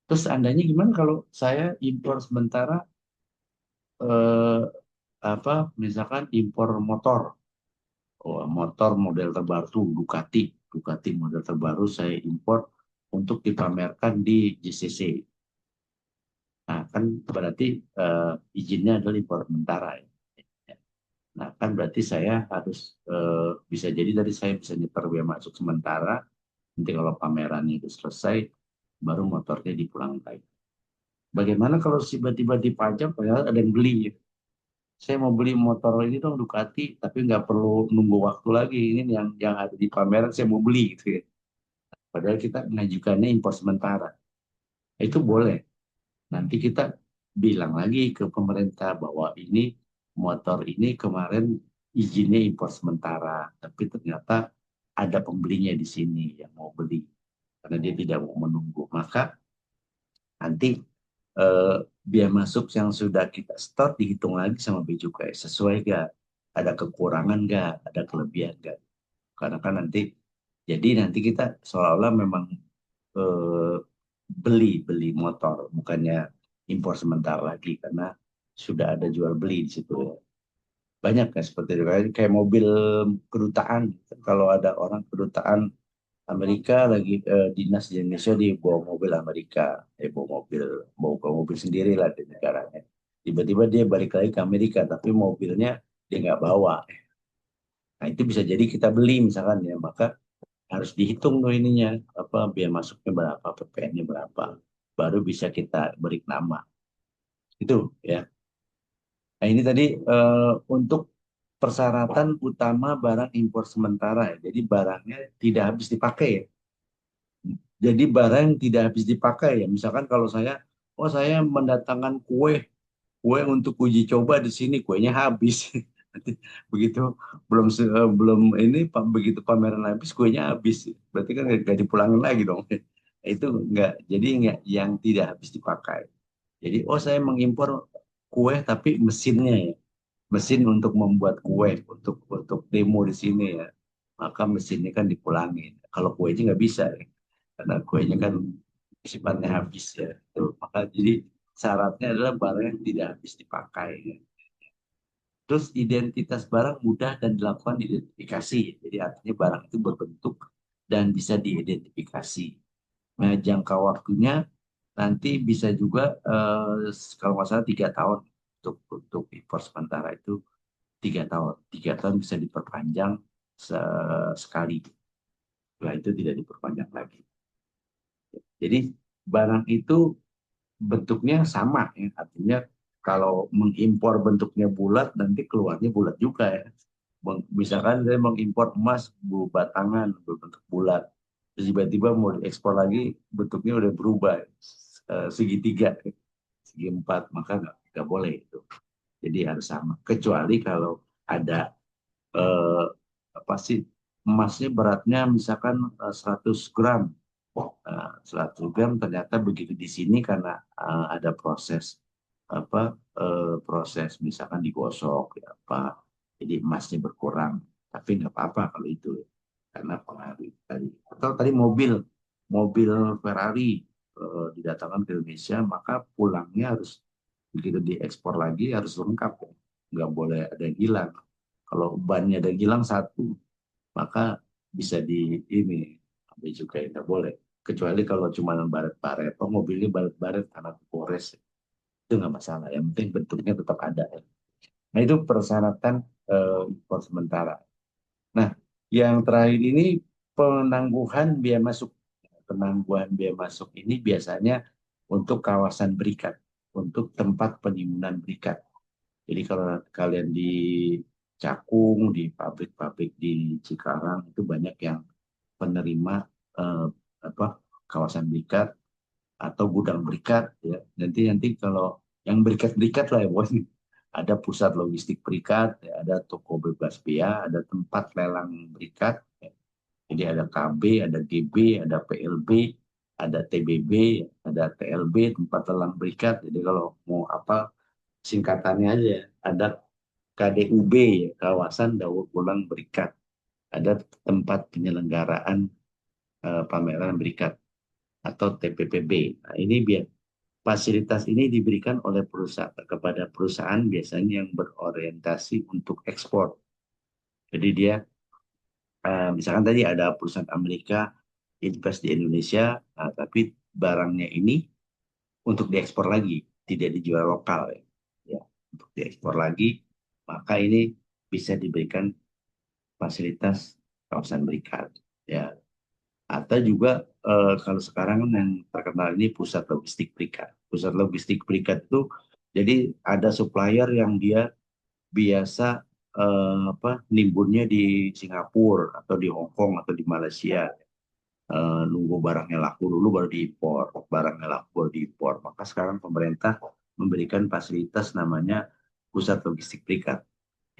Terus andanya gimana kalau saya impor sementara eh, misalkan impor motor, motor model terbaru Ducati, Ducati model terbaru saya impor untuk dipamerkan di JCC. Nah kan berarti izinnya adalah impor sementara. Ya. Nah kan berarti saya harus bisa jadi dari saya bisa nyetor biaya masuk sementara. Nanti kalau pamerannya itu selesai, baru motornya dipulang lagi. Bagaimana kalau tiba-tiba dipajang, padahal ada yang beli? Ya? Saya mau beli motor ini dong Ducati, tapi nggak perlu nunggu waktu lagi. Ini yang ada di pameran saya mau beli gitu ya. Padahal kita mengajukannya impor sementara. Itu boleh. Nanti kita bilang lagi ke pemerintah bahwa ini motor ini kemarin izinnya impor sementara, tapi ternyata ada pembelinya di sini yang mau beli karena dia tidak mau menunggu. Maka nanti eh, biaya masuk yang sudah kita store dihitung lagi sama bea cukai sesuai gak, ada kekurangan gak, ada kelebihan gak, karena kan nanti jadi nanti kita seolah-olah memang eh, beli beli motor bukannya impor sementara lagi karena sudah ada jual beli di situ ya. Banyak kan seperti itu kayak mobil kedutaan. Kalau ada orang kedutaan Amerika lagi dinas di Indonesia di bawa mobil Amerika, bawa mobil sendiri lah di negaranya. Tiba-tiba dia balik lagi ke Amerika, tapi mobilnya dia nggak bawa. Nah itu bisa jadi kita beli misalkan ya, maka harus dihitung tuh ininya apa biaya masuknya berapa, PPN-nya berapa, baru bisa kita beri nama. Itu ya. Nah, ini tadi untuk persyaratan utama barang impor sementara ya. Jadi barangnya tidak habis dipakai ya. Jadi barang yang tidak habis dipakai ya. Misalkan kalau saya, oh saya mendatangkan kue untuk uji coba di sini, kuenya habis. Nanti begitu belum ini begitu pameran habis, kuenya habis. Berarti kan nggak dipulangin lagi dong. Itu nggak, jadi nggak yang tidak habis dipakai. Jadi oh saya mengimpor kue tapi mesinnya ya, mesin untuk membuat kue untuk demo di sini ya, maka mesinnya kan dipulangin. Kalau kuenya nggak bisa ya, karena kuenya kan sifatnya habis ya. Tuh, maka jadi syaratnya adalah barang yang tidak habis dipakai ya. Terus identitas barang mudah dan dilakukan identifikasi. Jadi artinya barang itu berbentuk dan bisa diidentifikasi. Nah, jangka waktunya nanti bisa juga kalau nggak salah 3 tahun untuk impor sementara itu 3 tahun. 3 tahun bisa diperpanjang sekali. Setelah itu tidak diperpanjang lagi. Jadi barang itu bentuknya sama ya. Artinya kalau mengimpor bentuknya bulat nanti keluarnya bulat juga ya. Misalkan saya mengimpor emas batangan berbentuk bulat. Terus tiba-tiba mau diekspor lagi bentuknya udah berubah segitiga, segi empat, maka nggak boleh itu. Jadi harus sama. Kecuali kalau ada eh, apa sih emasnya beratnya misalkan 100 gram. 100 gram ternyata begitu di sini karena ada proses apa proses misalkan digosok ya apa, jadi emasnya berkurang, tapi nggak apa-apa kalau itu karena pengaruh tadi. Atau tadi mobil mobil Ferrari didatangkan ke Indonesia, maka pulangnya harus begitu diekspor lagi harus lengkap ya. Nggak boleh ada yang hilang. Kalau bannya ada yang hilang satu, maka bisa di ini ambil juga ya, nggak boleh. Kecuali kalau cuma baret-baret, oh mobilnya baret-baret karena kores, itu nggak masalah. Yang penting bentuknya tetap ada ya. Nah itu persyaratan impor sementara. Nah yang terakhir ini penangguhan biaya masuk. Penangguhan biaya masuk ini biasanya untuk kawasan berikat, untuk tempat penimbunan berikat. Jadi kalau kalian di Cakung, di pabrik-pabrik di Cikarang itu banyak yang penerima eh, apa kawasan berikat atau gudang berikat ya. Nanti nanti kalau yang berikat-berikat lah ya bos. Ada pusat logistik berikat, ya, ada toko bebas bea, ada tempat lelang berikat. Ya. Jadi ada KB, ada GB, ada PLB, ada TBB, ada TLB, tempat lelang berikat. Jadi kalau mau apa singkatannya aja, ada KDUB, ya, kawasan daur ulang berikat. Ada tempat penyelenggaraan pameran berikat atau TPPB. Nah, ini biar fasilitas ini diberikan oleh perusahaan kepada perusahaan biasanya yang berorientasi untuk ekspor. Jadi dia misalkan tadi ada perusahaan Amerika invest di Indonesia, nah, tapi barangnya ini untuk diekspor lagi, tidak dijual lokal ya. Ya, untuk diekspor lagi, maka ini bisa diberikan fasilitas kawasan berikat. Ya, atau juga kalau sekarang yang terkenal ini pusat logistik berikat. Pusat logistik berikat itu jadi ada supplier yang dia biasa apa nimbunnya di Singapura atau di Hong Kong atau di Malaysia. Nunggu barangnya laku dulu baru diimpor, barangnya laku baru diimpor. Maka sekarang pemerintah memberikan fasilitas namanya pusat logistik berikat.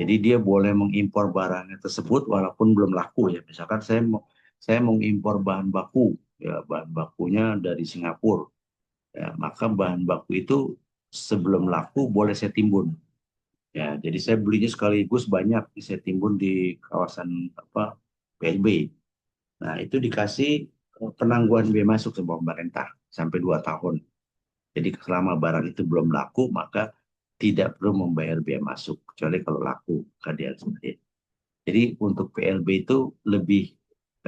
Jadi dia boleh mengimpor barangnya tersebut walaupun belum laku ya. Misalkan saya mau impor bahan baku, ya bahan bakunya dari Singapura, ya maka bahan baku itu sebelum laku boleh saya timbun. Ya, jadi saya belinya sekaligus banyak, saya timbun di kawasan apa PSB. Nah, itu dikasih penangguhan biaya masuk sama pemerintah sampai 2 tahun. Jadi selama barang itu belum laku, maka tidak perlu membayar biaya masuk, kecuali kalau laku, keadaan seperti itu. Jadi untuk PLB itu lebih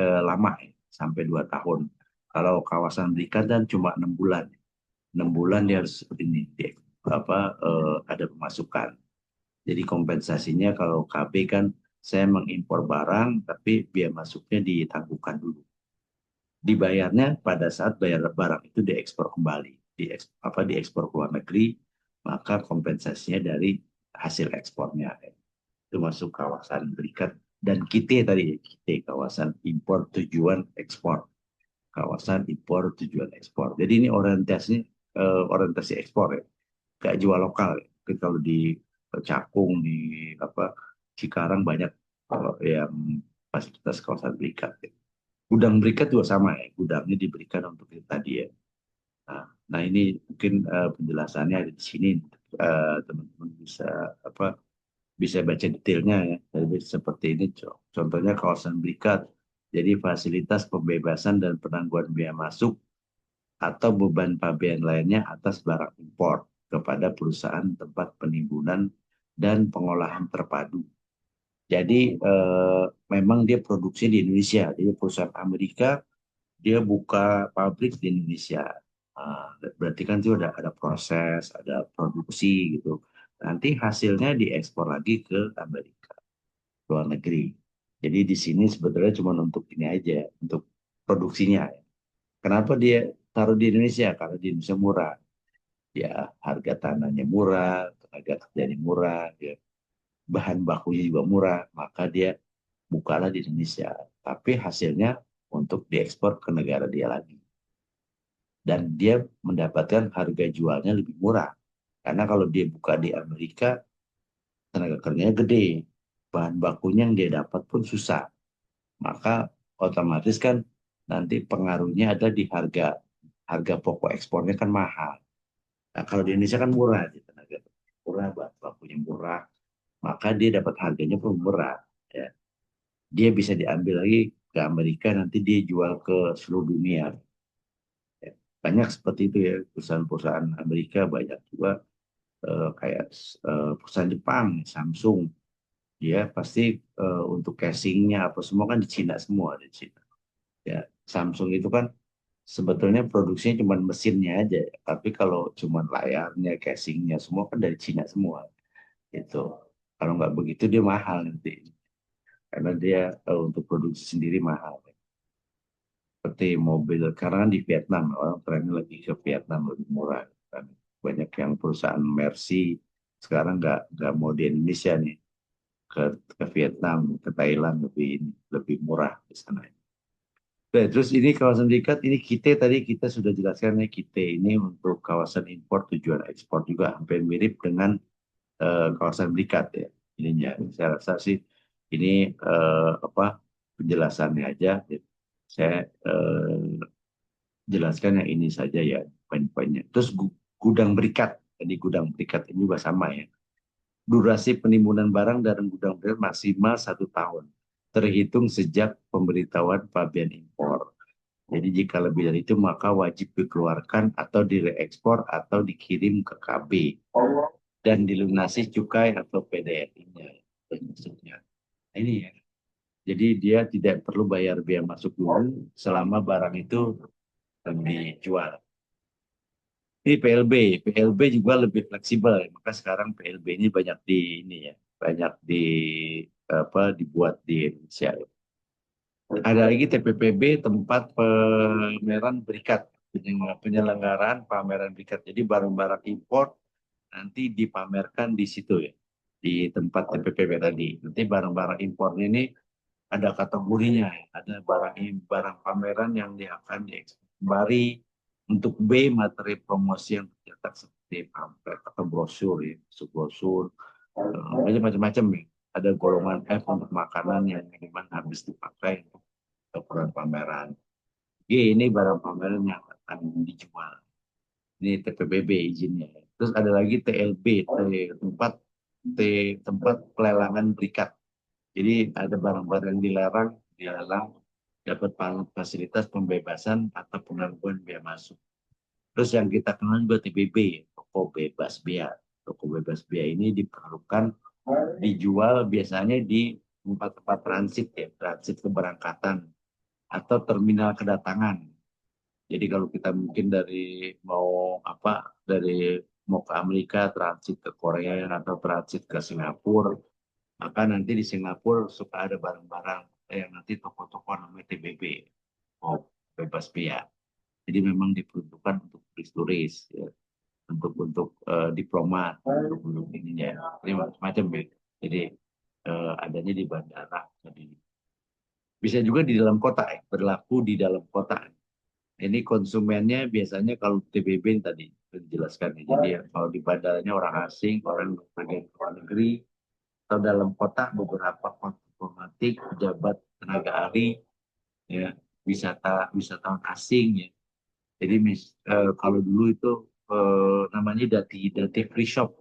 lama ya, sampai 2 tahun. Kalau kawasan berikat dan cuma 6 bulan. 6 bulan dia harus seperti ini, apa, ada pemasukan. Jadi kompensasinya kalau KB kan saya mengimpor barang, tapi biaya masuknya ditangguhkan dulu. Dibayarnya pada saat bayar barang itu diekspor kembali, diekspor ke luar negeri, maka kompensasinya dari hasil ekspornya. Itu masuk kawasan berikat. Dan KITE tadi, KITE, kawasan impor tujuan ekspor. Kawasan impor tujuan ekspor. Jadi ini orientasinya orientasi ekspor ya, nggak jual lokal ya. Mungkin kalau di Cakung, di apa Cikarang banyak kalau yang fasilitas kawasan berikat ya. Gudang berikat juga sama ya, gudangnya diberikan untuk itu tadi ya. Nah, ini mungkin penjelasannya ada di sini. Teman-teman bisa apa bisa baca detailnya ya. Jadi seperti ini contohnya kawasan berikat. Jadi fasilitas pembebasan dan penangguhan biaya masuk atau beban pabean lainnya atas barang impor kepada perusahaan tempat penimbunan dan pengolahan terpadu. Jadi memang dia produksi di Indonesia. Jadi perusahaan Amerika dia buka pabrik di Indonesia. Berarti kan itu ada proses, ada produksi gitu. Nanti hasilnya diekspor lagi ke Amerika, luar negeri. Jadi di sini sebetulnya cuma untuk ini aja, untuk produksinya. Kenapa dia taruh di Indonesia? Karena di Indonesia murah. Ya, harga tanahnya murah, tenaga kerjanya murah, ya, bahan bakunya juga murah, maka dia bukalah di Indonesia. Tapi hasilnya untuk diekspor ke negara dia lagi. Dan dia mendapatkan harga jualnya lebih murah. Karena kalau dia buka di Amerika, tenaga kerjanya gede. Bahan bakunya yang dia dapat pun susah. Maka otomatis kan nanti pengaruhnya ada di harga harga pokok ekspornya kan mahal. Nah, kalau di Indonesia kan murah, di tenaga murah, bahan bakunya murah, maka dia dapat harganya pun murah. Ya. Dia bisa diambil lagi ke Amerika, nanti dia jual ke seluruh dunia. Ya. Banyak seperti itu ya, perusahaan-perusahaan Amerika banyak juga kayak perusahaan Jepang, Samsung, dia pasti untuk casingnya apa semua kan di Cina semua, di Cina. Ya, Samsung itu kan sebetulnya produksinya cuma mesinnya aja, ya. Tapi kalau cuma layarnya, casingnya semua kan dari Cina semua. Itu kalau nggak begitu dia mahal nanti, karena dia untuk produksi sendiri mahal. Seperti mobil karena kan di Vietnam orang trennya lagi ke Vietnam lebih murah kan. Banyak yang perusahaan Mercy sekarang nggak mau di Indonesia nih, ke Vietnam, ke Thailand lebih murah di sana. Nah, terus ini kawasan berikat, ini kita tadi kita sudah jelaskan ya, kita ini untuk kawasan impor tujuan ekspor juga hampir mirip dengan kawasan berikat ya. Ininya, saya rasa sih ini apa penjelasannya aja. Saya jelaskan yang ini saja ya, poin-poinnya. Terus gudang berikat, jadi gudang berikat ini juga sama ya. Durasi penimbunan barang dalam gudang berikat maksimal 1 tahun, terhitung sejak pemberitahuan pabean impor. Jadi jika lebih dari itu maka wajib dikeluarkan atau direekspor atau dikirim ke KB dan dilunasi cukai atau PDN-nya. Maksudnya. Nah, ini ya. Jadi dia tidak perlu bayar biaya masuk dulu selama barang itu dijual. Ini PLB, PLB juga lebih fleksibel. Maka sekarang PLB ini banyak di ini ya, banyak di apa dibuat di Indonesia. Ada lagi TPPB, tempat pameran berikat, penyelenggaraan pameran berikat. Jadi barang-barang impor nanti dipamerkan di situ ya, di tempat TPPB tadi. Nanti barang-barang impornya ini ada kategorinya, ya. Ada barang pameran yang akan diekspor kembali. Untuk B, materi promosi yang tercetak seperti pamflet atau brosur ya, brosur, macam-macam ya. Ada golongan F untuk makanan yang memang habis dipakai untuk keperluan pameran. G, ini barang pameran yang akan dijual. Ini TPBB izinnya. Terus ada lagi TLB, tempat pelelangan berikat. Jadi ada barang-barang yang dilelang, dapat fasilitas pembebasan atau penangguhan biaya masuk. Terus yang kita kenal juga TBB, toko bebas biaya. Toko bebas biaya ini diperlukan dijual biasanya di tempat-tempat transit ya, transit keberangkatan atau terminal kedatangan. Jadi kalau kita mungkin dari mau ke Amerika transit ke Korea atau transit ke Singapura, maka nanti di Singapura suka ada barang-barang yang nanti toko-toko namanya TBB, oh bebas biaya. Jadi memang diperuntukkan untuk turis-turis. Ya. untuk diplomat, untuk ininya, ini macam-macam ya. Jadi adanya di bandara, jadi bisa juga di dalam kota ya, berlaku di dalam kota. Ini konsumennya biasanya kalau TBB yang tadi dijelaskan ya. Jadi ya, kalau di bandaranya orang asing, orang pergi ke luar negeri, atau dalam kota beberapa diplomatik, pejabat tenaga ahli, ya, wisatawan asing ya. Jadi kalau dulu itu namanya dati free shop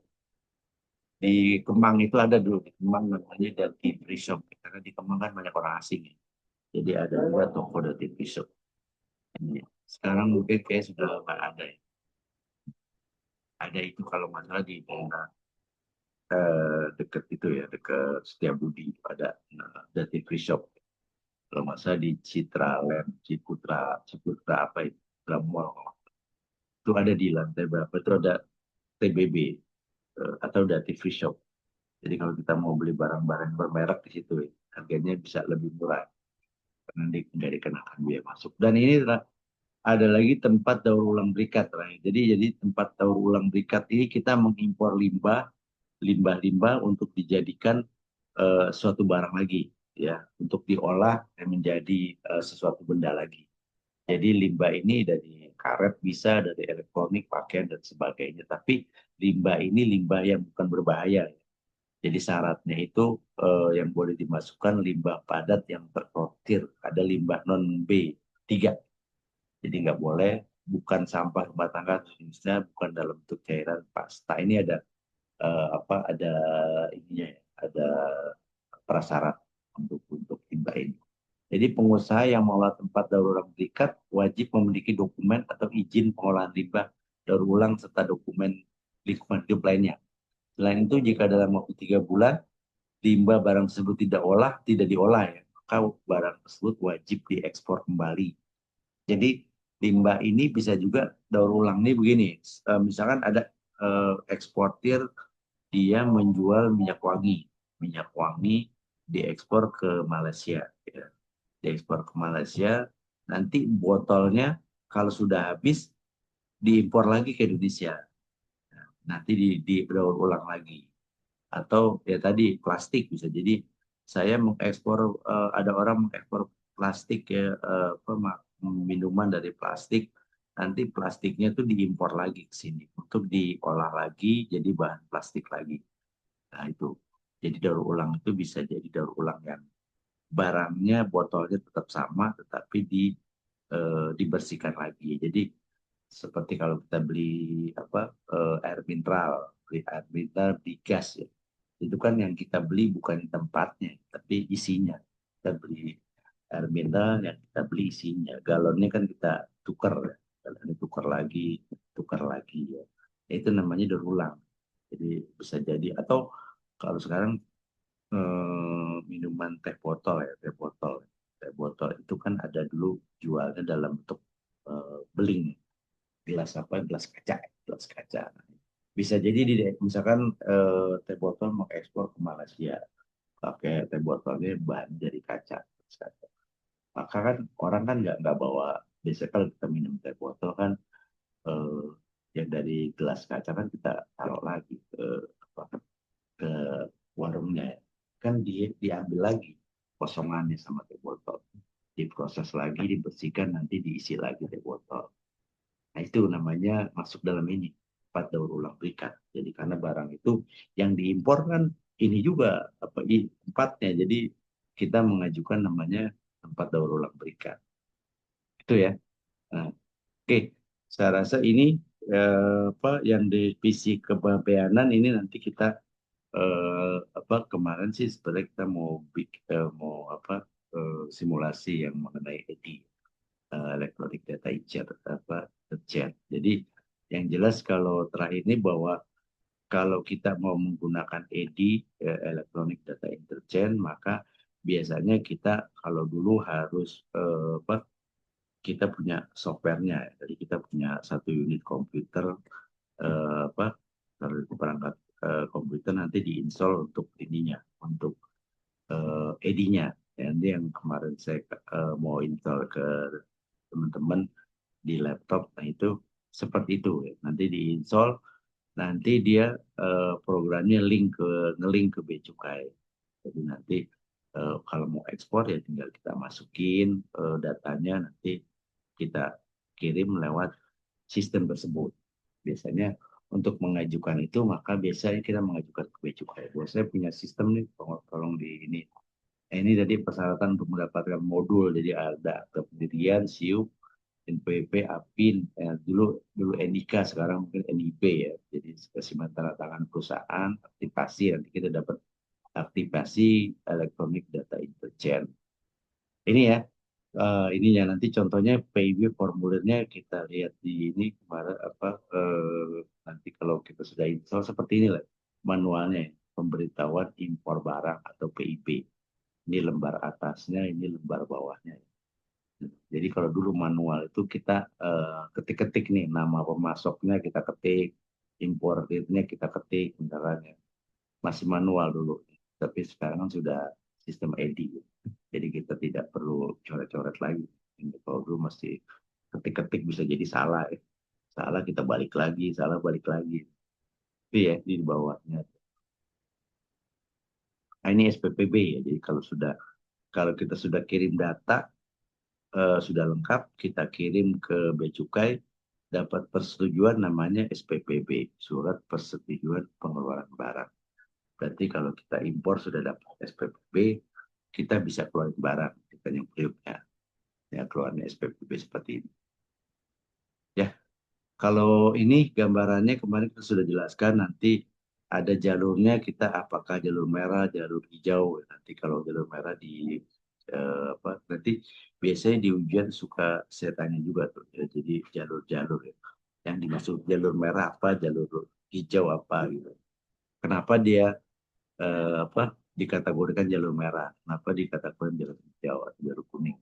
di Kemang itu ada dulu di Kemang namanya dati free shop karena di Kemang kan banyak orang asing ya. Jadi ada juga toko dati free shop. Ini. Sekarang mungkin kayak sudah nggak ada ya. Ada itu kalau masalah di daerah dekat itu ya dekat Setiabudi ada dati free shop. Kalau masalah di Citraland, Ciputra apa itu, Ciputra Mall itu ada di lantai berapa itu ada TBB atau Dati Free Shop. Jadi kalau kita mau beli barang-barang bermerek di situ, harganya bisa lebih murah karena nggak dikenakan biaya masuk. Dan ini ada lagi tempat daur ulang berikat. Jadi tempat daur ulang berikat ini kita mengimpor limbah-limbah untuk dijadikan suatu barang lagi, ya, untuk diolah dan menjadi sesuatu benda lagi. Jadi limbah ini dari karet bisa, dari elektronik, pakaian dan sebagainya. Tapi limbah ini limbah yang bukan berbahaya. Jadi syaratnya itu yang boleh dimasukkan limbah padat yang tersortir. Ada limbah non B3. Jadi nggak boleh bukan sampah rumah tangga, misalnya bukan dalam bentuk cairan pasta. Ini ada ada ininya ya, ada prasyarat untuk limbah ini. Jadi pengusaha yang mengelola tempat daur ulang berikat wajib memiliki dokumen atau izin pengolahan limbah daur ulang serta dokumen lingkungan hidup lainnya. Selain itu, jika dalam waktu 3 bulan limbah barang tersebut tidak diolah ya, maka barang tersebut wajib diekspor kembali. Jadi limbah ini bisa juga daur ulang nih begini, misalkan ada eksportir dia menjual minyak wangi diekspor ke Malaysia, ya. Diekspor ke Malaysia, nanti botolnya kalau sudah habis diimpor lagi ke Indonesia, nanti didaur ulang lagi. Atau ya tadi plastik bisa jadi saya mengekspor ada orang mengekspor plastik ya minuman dari plastik, nanti plastiknya itu diimpor lagi ke sini untuk diolah lagi jadi bahan plastik lagi. Nah itu jadi daur ulang itu bisa jadi daur ulang yang barangnya botolnya tetap sama tetapi dibersihkan lagi. Jadi seperti kalau kita beli air mineral di gas ya, itu kan yang kita beli bukan tempatnya tapi isinya. Kita beli air mineral yang kita beli isinya, galonnya kan kita tukar ya. Galonnya tukar lagi ya. Itu namanya daur ulang. Jadi bisa jadi atau kalau sekarang minuman teh botol ya, teh botol itu kan ada dulu jualnya dalam bentuk beling, gelas kaca. Bisa jadi misalkan teh botol mengekspor ke Malaysia, pakai teh botolnya bahan dari kaca, maka kan orang kan nggak bawa, biasanya kalau kita minum teh botol kan eh, yang dari gelas kaca kan kita taruh lagi ke warungnya ya. Kan diambil lagi kosongannya sama teh botol, diproses lagi, dibersihkan, nanti diisi lagi teh botol. Nah itu namanya masuk dalam ini tempat daur ulang berikat. Jadi karena barang itu yang diimpor kan ini juga tempatnya, jadi kita mengajukan namanya tempat daur ulang berikat itu ya. Nah, oke, saya rasa ini yang divisi kepabeanan ini nanti kita kemarin sih sebenarnya kita mau simulasi yang mengenai EDI, electronic data exchange. Jadi yang jelas kalau terakhir ini bahwa kalau kita mau menggunakan EDI, electronic data interchange, maka biasanya kita kalau dulu harus kita punya softwarenya, jadi kita punya satu unit komputer, perangkat komputer nanti diinstal untuk ininya, untuk ED-nya. Nanti yang kemarin saya mau install ke teman-teman di laptop, nah itu seperti itu ya. Nanti diinstal, nanti dia programnya ngelink ke bea cukai. Jadi nanti kalau mau ekspor ya tinggal kita masukin datanya, nanti kita kirim lewat sistem tersebut. Biasanya untuk mengajukan itu, maka biasanya kita mengajukan ke bea cukai. Biasanya punya sistem nih, tolong di ini. Ini tadi persyaratan untuk mendapatkan modul. Jadi ada pendirian, SIUP, NPWP, APIN, dulu NIK, sekarang mungkin NIB ya. Jadi spesimen tanda tangan perusahaan, aktivasi, nanti kita dapat aktivasi elektronik data interchange. Ini ya, ininya nanti contohnya PIB formulirnya kita lihat di ini kemarin nanti kalau kita sudah install seperti ini lah manualnya, pemberitahuan impor barang atau PIB. Ini lembar atasnya, ini lembar bawahnya. Jadi kalau dulu manual itu kita ketik-ketik nih nama pemasoknya, kita ketik, importirnya kita ketik, misalnya masih manual dulu. Tapi sekarang kan sudah sistem EDI. Jadi kita tidak perlu coret-coret lagi. Kalau dulu masih ketik-ketik bisa jadi salah. Salah kita balik lagi, salah balik lagi. Itu ya di bawahnya. Nah, ini SPPB ya. Jadi kalau kita sudah kirim data, sudah lengkap, kita kirim ke Bea Cukai, dapat persetujuan namanya SPPB, Surat Persetujuan Pengeluaran Barang. Berarti kalau kita impor sudah dapat SPPB, kita bisa keluarin barang, kita yang priuknya. Ya, keluarnya SPPB seperti ini. Ya, kalau ini gambarannya kemarin kita sudah jelaskan, nanti ada jalurnya, kita apakah jalur merah, jalur hijau. Nanti kalau jalur merah nanti biasanya di ujian suka saya tanya juga tuh. Ya, jadi jalur-jalur ya. Yang dimaksud jalur merah apa, jalur hijau apa gitu. Kenapa dia dikategorikan jalur merah? Kenapa dikategorikan jalur hijau atau jalur kuning?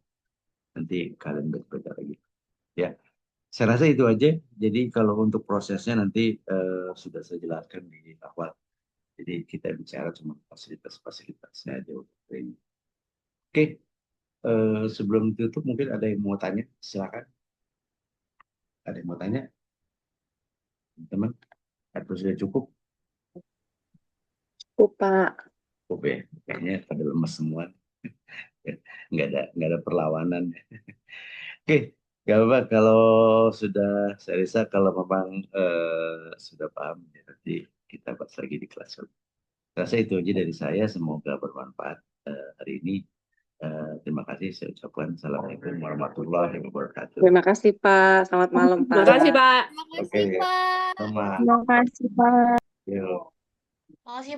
Nanti kalian baca lagi. Ya, saya rasa itu aja. Jadi kalau untuk prosesnya nanti sudah saya jelaskan di awal. Jadi kita bicara cuma fasilitas-fasilitasnya aja untuk ini. Oke, sebelum ditutup mungkin ada yang mau tanya, silakan. Ada yang mau tanya, teman? Atau sudah cukup? Pak. Cukup ya, kayaknya pada lemes semua. Nggak ada perlawanan. Oke, nggak apa-apa kalau sudah, saya rasa kalau memang sudah paham, ya, nanti kita bahas lagi di kelas. Rasa itu aja dari saya, semoga bermanfaat hari ini. Terima kasih, saya ucapkan assalamualaikum warahmatullahi wabarakatuh. Terima kasih Pak. Selamat malam Pak. Terima kasih, Pak. Oke, sama. Terima kasih, Pak. Yuk. Makasih